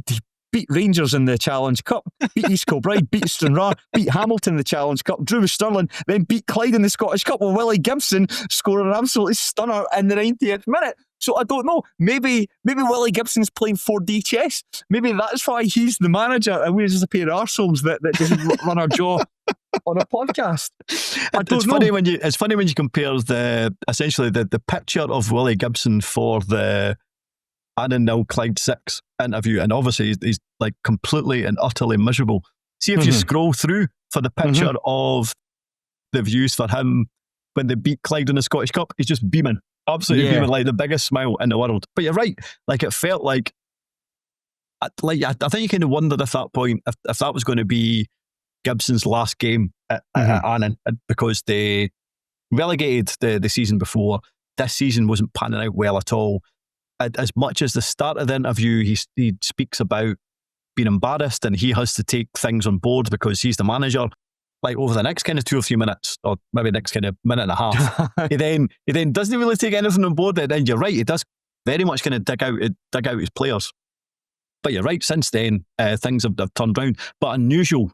beat Rangers in the Challenge Cup, beat East Kilbride, beat Stranraer, beat Hamilton in the Challenge Cup, drew with Stirling, then beat Clyde in the Scottish Cup with Willie Gibson scoring an absolutely stunner in the 90th minute. So I don't know, maybe Willie Gibson's playing 4D chess. Maybe that's why he's the manager and we're just a pair of arseholes that just run our jaw on a podcast. It's funny when you compare essentially the picture of Willie Gibson for the Annan 0 Clyde 6 interview, and obviously he's like completely and utterly miserable. See if you scroll through for the picture of the views for him when they beat Clyde in the Scottish Cup, he's just beaming. Absolutely beaming, like the biggest smile in the world. But you're right, like it felt like I think you kind of wondered at that point if that was going to be Gibson's last game at Annan, because they relegated the season before. This season wasn't panning out well at all. As much as the start of the interview, he speaks about being embarrassed and he has to take things on board because he's the manager. Like over the next kind of 2 or 3 minutes, or maybe next kind of minute and a half, he then doesn't really take anything on board. And you're right, he does very much kind of dig out his players. But you're right, since then things have turned round. But unusual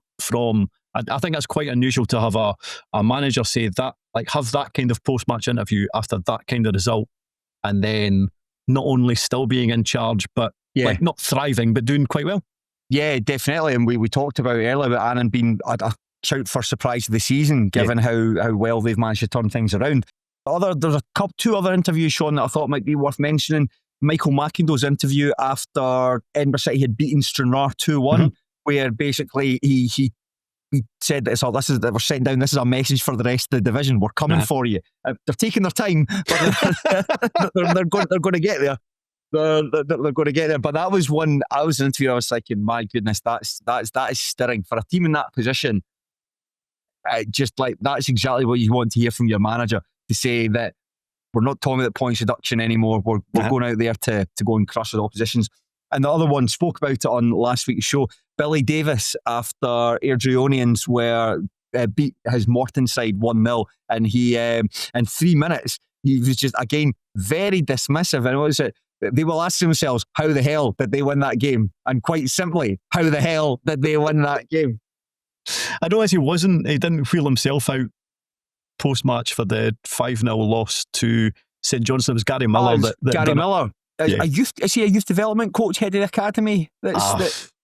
I think that's quite unusual to have a manager say that, like have that kind of post-match interview after that kind of result, and then not only still being in charge, but like not thriving, but doing quite well. Yeah, definitely. And we talked about earlier about Annan being a shout for surprise of the season, given how well they've managed to turn things around. There's two other interviews, Shaughan, that I thought might be worth mentioning. Michael McIndoe's interview after Edinburgh City had beaten Stranraer 2-1, where basically he said that we're setting down, this is a message for the rest of the division. We're coming for you. They're taking their time, but they're going to get there. They're going to get there. But that was an interview I was thinking, my goodness, that is stirring for a team in that position. Just like that's exactly what you want to hear from your manager, to say that we're not talking about points reduction anymore. We're going out there to go and crush the oppositions. And the other one, spoke about it on last week's show, Billy Davis, after Airdrieonians beat his Morton side 1-0, and he in 3 minutes he was just again very dismissive. And what was it? They will ask themselves, how the hell did they win that game? And quite simply, how the hell did they win that game? I noticed he didn't wheel himself out post-match for the 5-0 loss to St Johnstone. It was Gary Miller. Gary Miller. Is he a youth development coach, head of the academy?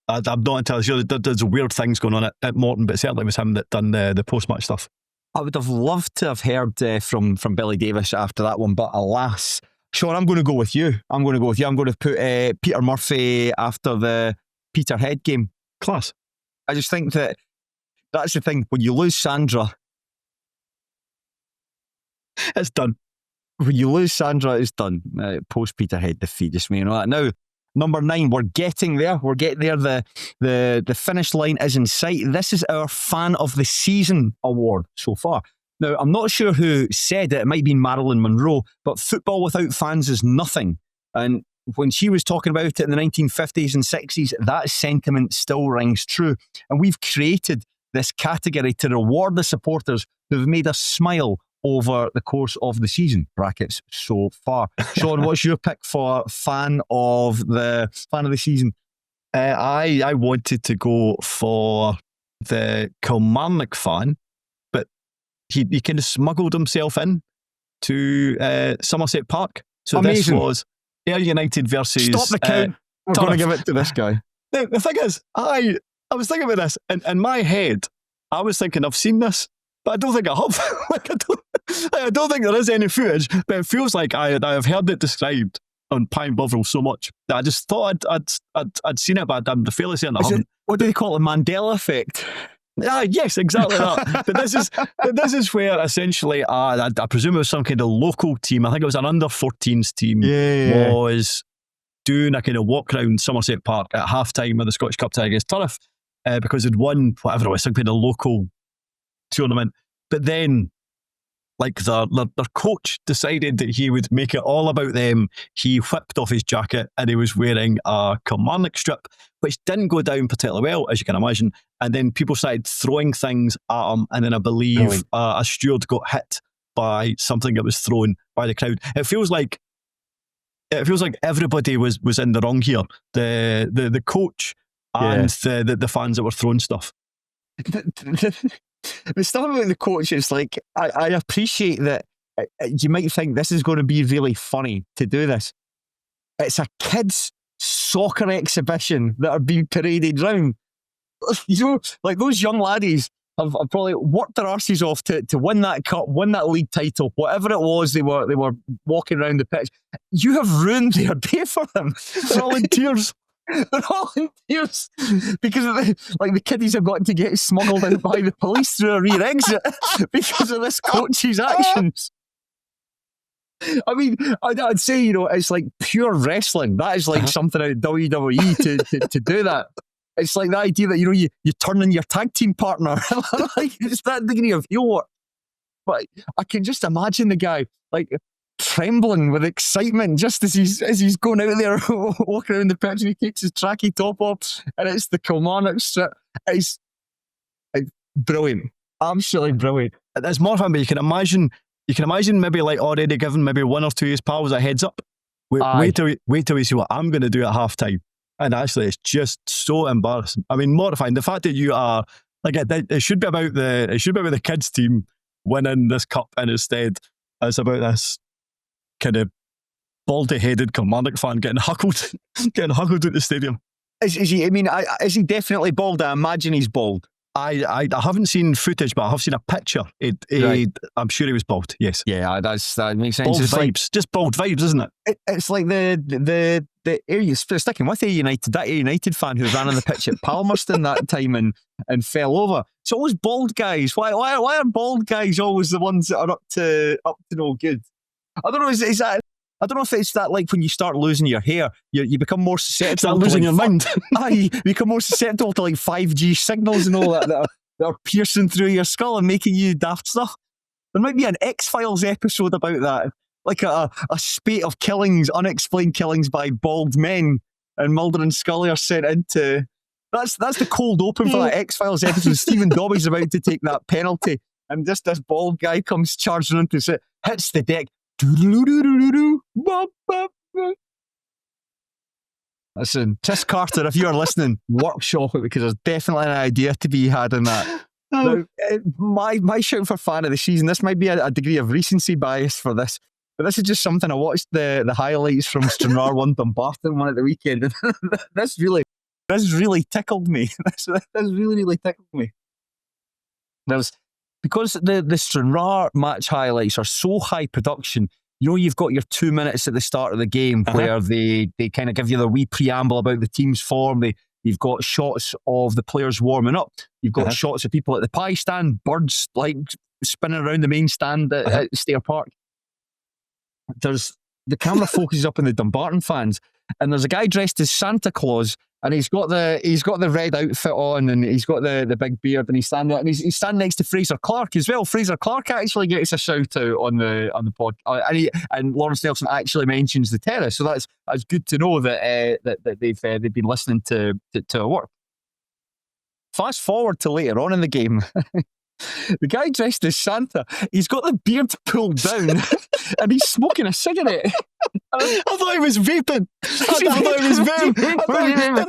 I'm not entirely sure. There's weird things going on at Morton, but certainly it was him that done the post-match stuff. I would have loved to have heard from Billy Davis after that one, but alas. Shaughan, I'm going to go with you. I'm going to put Peter Murphy after the Peterhead game. Class. I just think that's the thing. When you lose Sandra, it's done. When you lose Sandra, it's done. Post Peterhead defeat, just me, you know that. Now, number 9, we're getting there. The finish line is in sight. This is our Fan of the Season award so far. Now, I'm not sure who said it. It might be Marilyn Monroe, but football without fans is nothing. And when she was talking about it in the 1950s and 60s, that sentiment still rings true. And we've created this category to reward the supporters who've made us smile over the course of the season, brackets so far. Shaughan, what's your pick for fan of the season? I wanted to go for the Kilmarnock fan, but he kind of smuggled himself in to Somerset Park. So Amazing. This was Ayr United versus... Stop the count. We're going to give it to this guy. The thing is, I was thinking about this, and in my head, I was thinking, I've seen this, but I don't think I have. I don't think there is any footage, but it feels like I have heard it described on Pine Bovril so much that I just thought I'd seen it, but I'm fairly certain I haven't. What do they call it? Mandela effect? Yes, exactly that. But this is where essentially, I presume it was some kind of local team. I think it was an under-14s team. Was doing a kind of walk around Somerset Park at half-time of the Scottish Cup tie against Turriff because they'd won whatever it was, some kind of local tournament. But then, like their coach decided that he would make it all about them. He whipped off his jacket and he was wearing a Kilmarnock strip, which didn't go down particularly well, as you can imagine. And then people started throwing things at him, and then I believe a steward got hit by something that was thrown by the crowd. It feels like everybody was in the wrong here. The coach and the fans that were throwing stuff. The stuff about the coach is like, I appreciate that you might think this is going to be really funny to do this. It's a kids' soccer exhibition that are being paraded round. You know, like those young laddies have probably worked their arses off to win that cup, win that league title, whatever it was they were walking around the pitch. You have ruined their day for them. They're all in tears. They're all in tears because the kiddies have got to get smuggled in by the police through a rear exit because of this coach's actions. I mean, I'd say, it's like pure wrestling. That is like something out of WWE to do that. It's like the idea that, you turn in your tag team partner. Like, it's that degree of heel work. But I can just imagine the guy, like, trembling with excitement just as he's going out there, walking around the pitch, and he takes his tracky top off, and it's the Kilmarnock strip. It's brilliant. Absolutely brilliant. It's more fun, but you can imagine maybe like already giving maybe one or two of his pals a heads up. Wait till we see what I'm going to do at half time. And actually, it's just so embarrassing. I mean, mortifying. The fact that you are like, it should be about the kids team winning this cup, and instead it's about this kind of baldy-headed Kilmarnock fan getting huckled at the stadium. Is he? I mean, is he definitely bald? I imagine he's bald. I haven't seen footage, but I have seen a picture. Right. I'm sure he was bald. Yes. Yeah, that makes sense. Bald it's vibes, like, just bald vibes, isn't it? It's like the area, sticking with A United, that A United fan who ran on the pitch at Palmerston that time and fell over. It's always bald guys. Why are bald guys always the ones that are up to no good? I don't know. Is that? I don't know if it's that, like, when you start losing your hair, you become more susceptible. Start losing your mind. You become more susceptible to like 5G signals and all that are piercing through your skull and making you daft stuff. There might be an X-Files episode about that, like a spate of killings, unexplained killings by bald men, and Mulder and Scully are sent into. That's the cold open for that X-Files episode. Stephen Dobby's about to take that penalty, and just this bald guy comes charging into it, hits the deck. Listen, Tis Carter, if you are listening, workshop it, because there's definitely an idea to be had in that. Now, my shout for fan of the season, this might be a degree of recency bias for this, but this is just something I watched the highlights from Stranraer 1 Dumbarton one at the weekend, and this really tickled me. This really tickled me. Because the Stranraer match highlights are so high production, you've got your 2 minutes at the start of the game where they kind of give you the wee preamble about the team's form. You've got shots of the players warming up. You've got shots of people at the pie stand, birds like spinning around the main stand at Stair Park. The camera focuses up on the Dumbarton fans, and there's a guy dressed as Santa Claus, and he's got the red outfit on, and he's got the big beard, and he's standing there, and he's standing next to Fraser Clark as well. Fraser Clark actually gets a shout out on the pod, and Lawrence Nelson actually mentions the terrace, so that's good to know that they've been listening to our work. Fast forward to later on in the game. The guy dressed as Santa, he's got the beard pulled down and he's smoking a cigarette. I thought he was vaping. I thought he was vaping.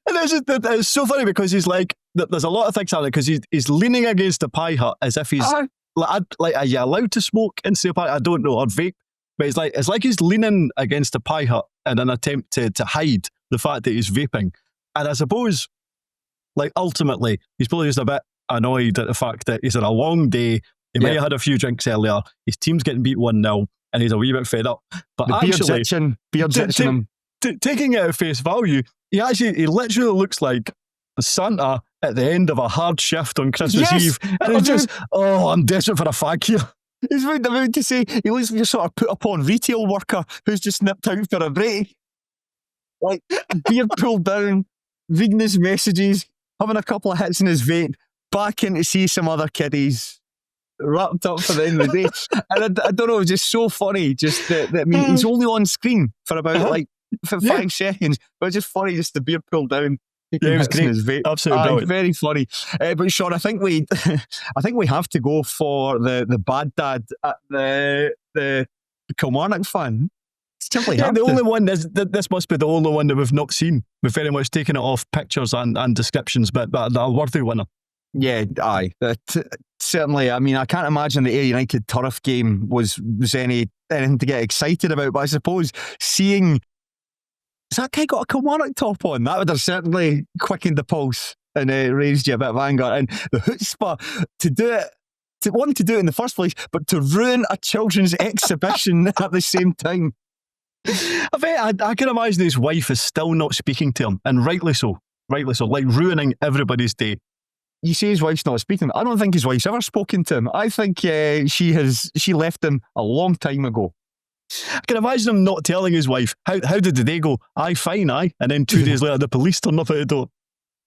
And it's so funny because he's like, there's a lot of things happening because he's leaning against the pie hut as if he's like, are you allowed to smoke in the pie? I don't know, or vape. But it's like he's leaning against the pie hut in an attempt to hide the fact that he's vaping. And I suppose, like, ultimately, he's probably just a bit annoyed at the fact that he's had a long day. He may have had a few drinks earlier. His team's getting beat 1-0 and he's a wee bit fed up. But the actually, beard's itching him. Taking it at face value, he literally looks like Santa at the end of a hard shift on Christmas Eve. And he's just, I'm desperate for a fag here. He's about to say, he looks like a sort of put upon retail worker who's just nipped out for a break. Like, beard pulled down, reading his messages, having a couple of hits in his vape, back in to see some other kiddies, wrapped up for the end of the day. And I don't know, it was just so funny. Just that I mean, he's only on screen for about for 5 seconds, but it's just funny, just the beard pulled down. Yeah, it was great. His vape. Absolutely brilliant. Very funny. But Shaughan, I think we have to go for the bad dad at the Kilmarnock fan. Simply the only one. This must be the only one that we've not seen. We've very much taken it off pictures and descriptions, but a worthy winner. Yeah, aye. Certainly. I mean, I can't imagine the Ayr United Turf game was anything to get excited about, but I suppose seeing, has that guy got a Kilmarnock top on? That would have certainly quickened the pulse and raised you a bit of anger. And the chutzpah to do it, to do it in the first place, but to ruin a children's exhibition at the same time. I can imagine his wife is still not speaking to him, and rightly so, like ruining everybody's day. You say his wife's not speaking to him. I don't think his wife's ever spoken to him. I think she left him a long time ago. I can imagine him not telling his wife. How did the day go? Aye, fine, aye. And then 2 days later, the police turn up at the door.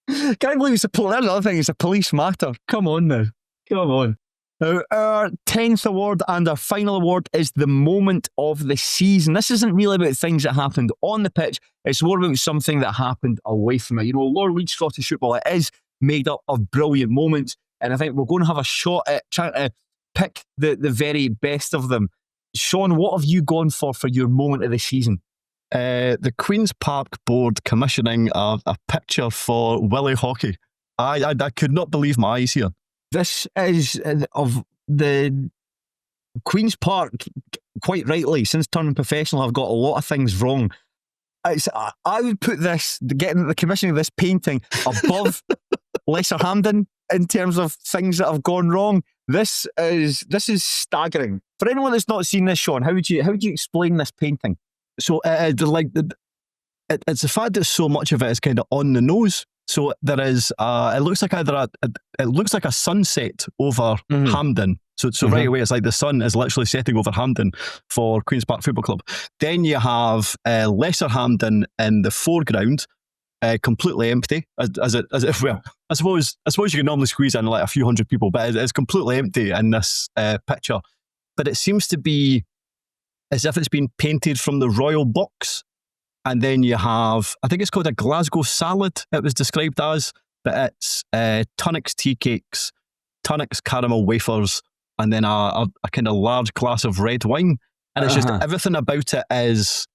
Can't believe that's another thing. It's a police matter. Come on now. Come on. Now, our 10th award and our final award is the moment of the season. This isn't really about things that happened on the pitch. It's more about something that happened away from it. You know, lower league Scottish football, it is made up of brilliant moments. And I think we're going to have a shot at trying to pick the very best of them. Shaughan, what have you gone for your moment of the season? The Queen's Park Board commissioning a picture for Willie Hockey. I could not believe my eyes here. This is of the Queen's Park, quite rightly, since turning professional, have got a lot of things wrong. I would put this, getting the commissioning of this painting above Lesser Hampden in terms of things that have gone wrong. This is staggering. For anyone that's not seen this, Shaughan, how would you explain this painting? So it's the fact that so much of it is kind of on the nose. So there is, it looks like a sunset over Hampden. So right away, it's like the sun is literally setting over Hampden for Queen's Park Football Club. Then you have Lesser Hampden in the foreground, completely empty. As if, well, I suppose you can normally squeeze in like a few hundred people, but it's completely empty in this picture. But it seems to be as if it's been painted from the royal box. And then you have, I think it's called a Glasgow salad, it was described as, but it's Tunnock's tea cakes, Tunnock's caramel wafers, and then a kind of large glass of red wine. And it's just, everything about it is,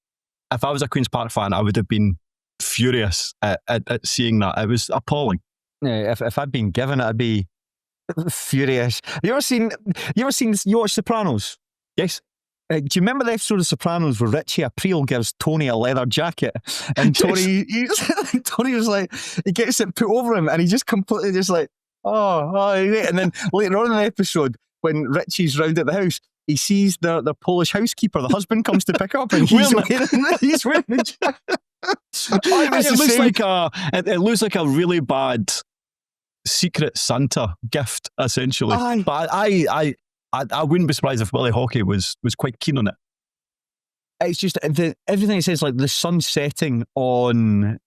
if I was a Queen's Park fan, I would have been furious at seeing that. It was appalling. Yeah, if I'd been given it, I'd be furious. You watch Sopranos? Yes. Do you remember the episode of Sopranos where Richie Aprile gives Tony a leather jacket? And Tony, Tony was like, he gets it put over him and he just completely just like, oh. And then later on in the episode, when Richie's round at the house, he sees their Polish housekeeper, the husband comes to pick up and he's wearing the jacket. It looks like a really bad Secret Santa gift, essentially. Aye. But I wouldn't be surprised if Willie Hockey was quite keen on it. It's just everything it says, like the sun setting on,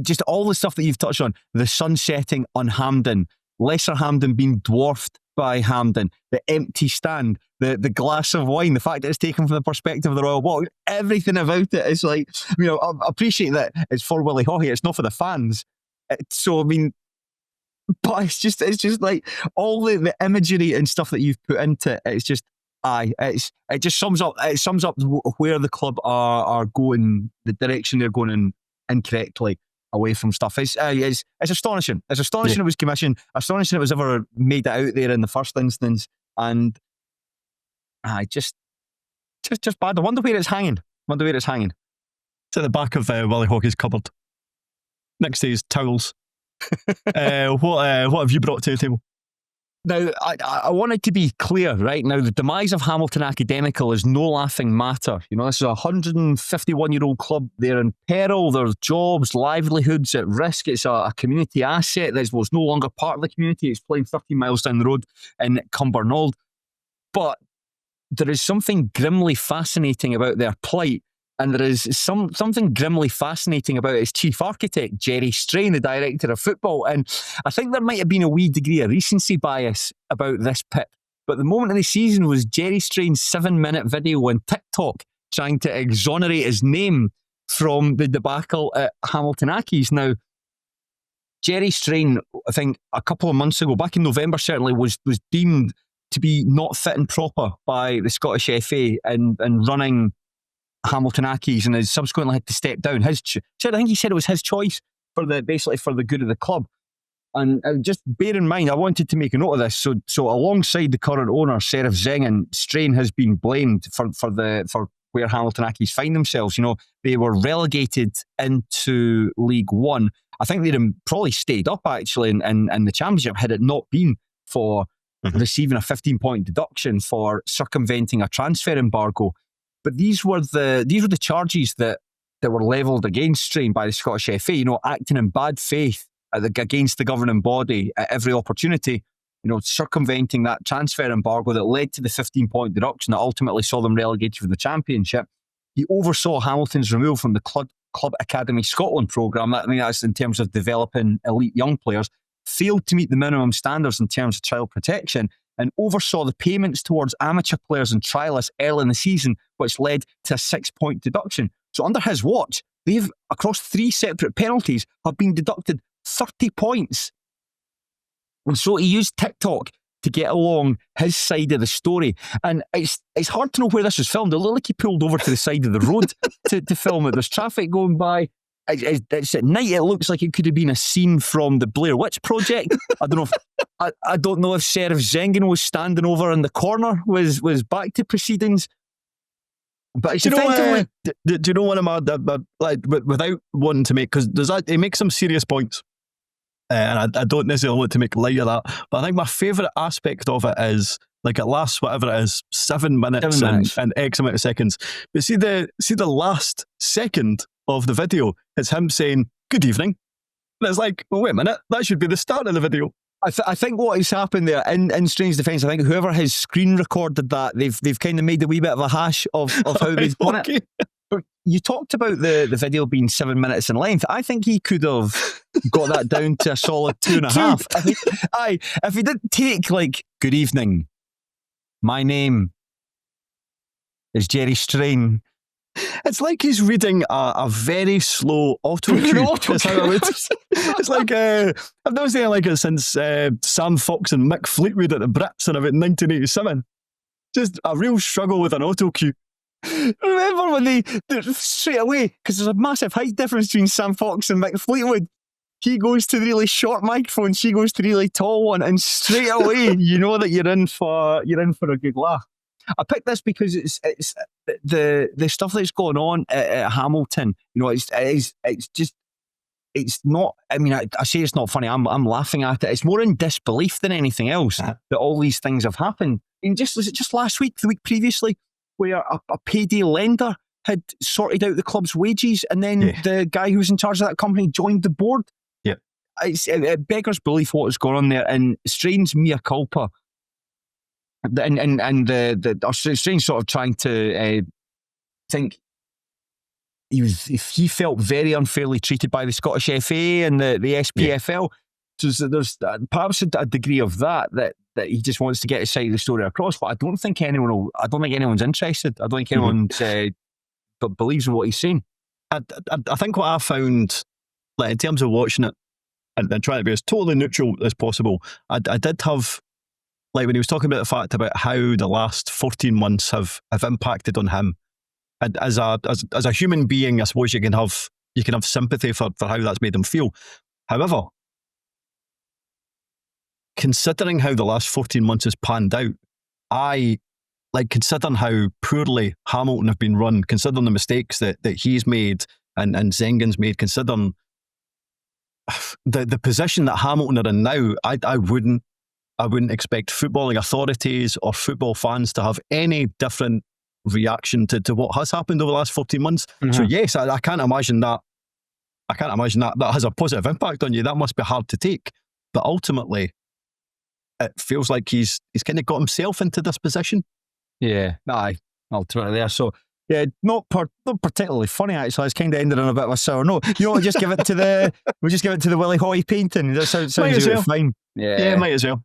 just all the stuff that you've touched on, the sun setting on Hampden, Lesser Hampden being dwarfed by Hampden, the empty stand, the glass of wine, the fact that it's taken from the perspective of the Royal Box, everything about it is like, you know, I appreciate that it's for Willie Hockey, it's not for the fans. So, I mean, but it's just like all the imagery and stuff that you've put into it. It's just, it just sums up where the club are going, the direction they're going in incorrectly away from stuff. It's astonishing. It's astonishing it was commissioned. Astonishing it was ever made it out there in the first instance. And just bad. I wonder where it's hanging. It's at the back of Willie Hockey's cupboard, next to his towels. What have you brought to the table? Now, I want it to be clear, right? Now, the demise of Hamilton Academical is no laughing matter. You know, this is a 151-year-old club. They're in peril. There's jobs, livelihoods at risk. It's a community asset that was no longer part of the community. It's playing 13 miles down the road in Cumbernauld. But there is something grimly fascinating about their plight. And there is something grimly fascinating about its chief architect, Jerry Strain, the director of football. And I think there might have been a wee degree of recency bias about this pit. But the moment of the season was Jerry Strain's 7-minute video on TikTok trying to exonerate his name from the debacle at Hamilton Accies. Now, Jerry Strain, I think a couple of months ago, back in November certainly, was deemed to be not fit and proper by the Scottish FA and running Hamilton Accies, and has subsequently had to step down. I think he said it was his choice for the good of the club. And just bear in mind, I wanted to make a note of this. So alongside the current owner, Serif Zengen, Strain has been blamed for where Hamilton Accies find themselves. You know, they were relegated into League One. I think they'd have probably stayed up actually in the Championship had it not been for receiving a 15-point deduction for circumventing a transfer embargo. But these were the charges that were levelled against Strain by the Scottish FA, you know, acting in bad faith against the governing body at every opportunity. circumventing that transfer embargo that led to the 15-point deduction that ultimately saw them relegated from the Championship. He oversaw Hamilton's removal from the Club Academy Scotland programme. That's in terms of developing elite young players. Failed to meet the minimum standards in terms of child protection, and oversaw the payments towards amateur players and trialists early in the season, which led to a 6-point deduction. So under his watch, they've, across 3 separate penalties, have been deducted 30 points. And so he used TikTok to get along his side of the story. And it's hard to know where this was filmed. It looked like he pulled over to the side of the road to film it. There's traffic going by. It's at night. It looks like it could have been a scene from the Blair Witch Project. I don't know if Sheriff Zengen was standing over in the corner, was back to proceedings. But it's effectively... Do you know what I'm without wanting to make... Because he makes some serious points. And I don't necessarily want to make light of that, but I think my favourite aspect of it is, like, it lasts whatever it is, 7 minutes, and X amount of seconds. But see the last second of the video, it's him saying, "Good evening." And it's like, well, wait a minute, that should be the start of the video. I think what has happened there, in Strange's defence, I think whoever has screen recorded that, they've kind of made a wee bit of a hash of how they've done it. You talked about the video being 7 minutes in length. I think he could have got that down to a solid 2.5. If he didn't take, like, "Good evening, my name is Jerry Strain." It's like he's reading a very slow auto cue. It's like I've never seen like it since Sam Fox and Mick Fleetwood at the Brits in about 1987. Just a real struggle with an auto cue. Remember when they straight away, because there's a massive height difference between Sam Fox and Mick Fleetwood. He goes to the really short microphone, she goes to the really tall one, and straight away you know that you're in for a good laugh. I picked this because it's the stuff that's going on at Hamilton. It's not. I mean, I say it's not funny. I'm laughing at it. It's more in disbelief than anything else that all these things have happened. And was it just last week, the week previously, where a payday lender had sorted out the club's wages, and then the guy who was in charge of that company joined the board? Yeah, it beggars belief what was going on there, and Strange's mea culpa. And the Strange sort of trying to think he felt very unfairly treated by the Scottish FA and the SPFL. So there's perhaps a degree of that he just wants to get his side of the story across. But I don't think anyone's interested. I don't think anyone believes in what he's saying. I think what I found, like, in terms of watching it and trying to be as totally neutral as possible, I did have, like, when he was talking about the fact about how the last 14 months have impacted on him, and as a human being, I suppose you can have sympathy for how that's made him feel. However, considering how the last 14 months has panned out, considering how poorly Hamilton have been run, considering the mistakes that he's made and Zengen's made, considering the position that Hamilton are in now, I wouldn't expect footballing authorities or football fans to have any different reaction to what has happened over the last 14 months. Mm-hmm. So yes, I can't imagine that. That has a positive impact on you. That must be hard to take. But ultimately, it feels like he's kind of got himself into this position. Yeah, ultimately there. So yeah, not particularly funny actually. It's kind of ended on a bit of a sour note. You know, we'll just give it to the Willie Hoy painting. That sounds fine. Yeah, might as well.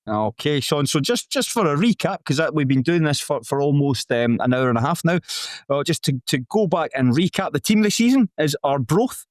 Okay, Shaughan. So just for a recap, because we've been doing this for almost an hour and a half now. Just to go back and recap, the team of the season is Arbroath.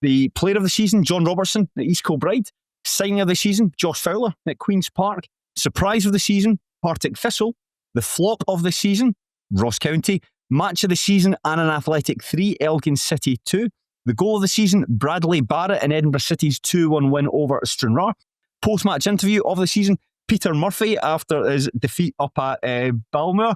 The player of the season, John Robertson at East Kilbride. Signing of the season, Josh Fowler at Queen's Park. Surprise of the season, Partick Thistle. The flop of the season, Ross County. Match of the season, Annan Athletic 3, Elgin City 2. The goal of the season, Bradley Barrett in Edinburgh City's 2-1 win over Stranraer. Post-match interview of the season, Peter Murphy after his defeat up at Balmoor.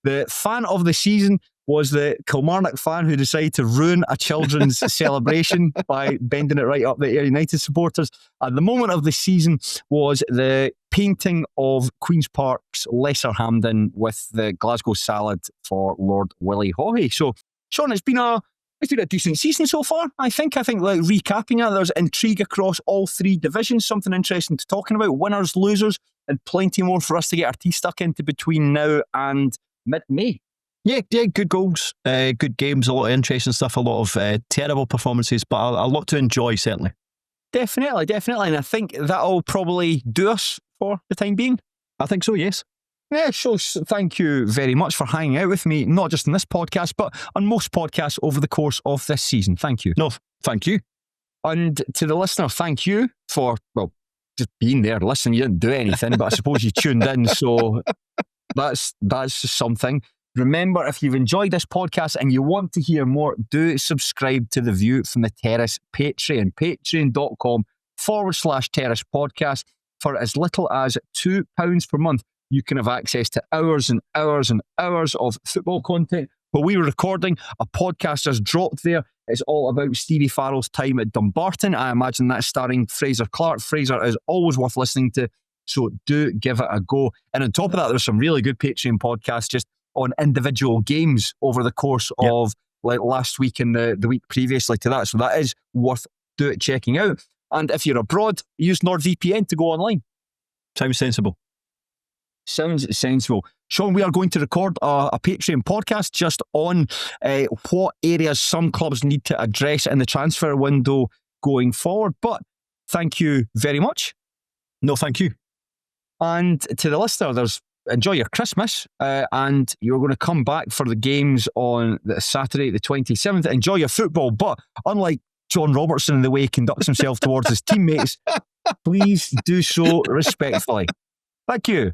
The fan of the season was the Kilmarnock fan who decided to ruin a children's celebration by bending it right up the Ayr United supporters. And the moment of the season was the painting of Queen's Park's Lesser Hampden with the Glasgow salad for Lord Willie Haughey. So, Shaughan, it's been a It's been a decent season so far, I think. Like recapping it, there's intrigue across all three divisions, something interesting to talking about, winners, losers, and plenty more for us to get our teeth stuck into between now and mid-May. Yeah, good goals, good games, a lot of interesting stuff, a lot of terrible performances, but a lot to enjoy, certainly. Definitely. And I think that'll probably do us for the time being. I think so, yes. Yeah, so thank you very much for hanging out with me, not just in this podcast, but on most podcasts over the course of this season. Thank you. No, thank you. And to the listener, thank you for, just being there. Listen, you didn't do anything, but I suppose you tuned in, so that's something. Remember, if you've enjoyed this podcast and you want to hear more, do subscribe to the View from the Terrace Patreon, patreon.com/Terrace Podcast. For as little as £2 per month, you can have access to hours and hours and hours of football content. While we were recording, a podcast has dropped there. It's all about Stevie Farrell's time at Dumbarton. I imagine that's starring Fraser Clark. Fraser is always worth listening to, so do give it a go. And on top of that, there's some really good Patreon podcasts just on individual games over the course of like last week and the week previously to that. So that is worth checking out. And if you're abroad, use NordVPN to go online. Sounds sensible. Shaughan, we are going to record a Patreon podcast just on what areas some clubs need to address in the transfer window going forward. But thank you very much. No, thank you. And to the listener, enjoy your Christmas, and you're going to come back for the games on the Saturday, the 27th. Enjoy your football, but unlike John Robertson in the way he conducts himself towards his teammates, please do so respectfully. Thank you.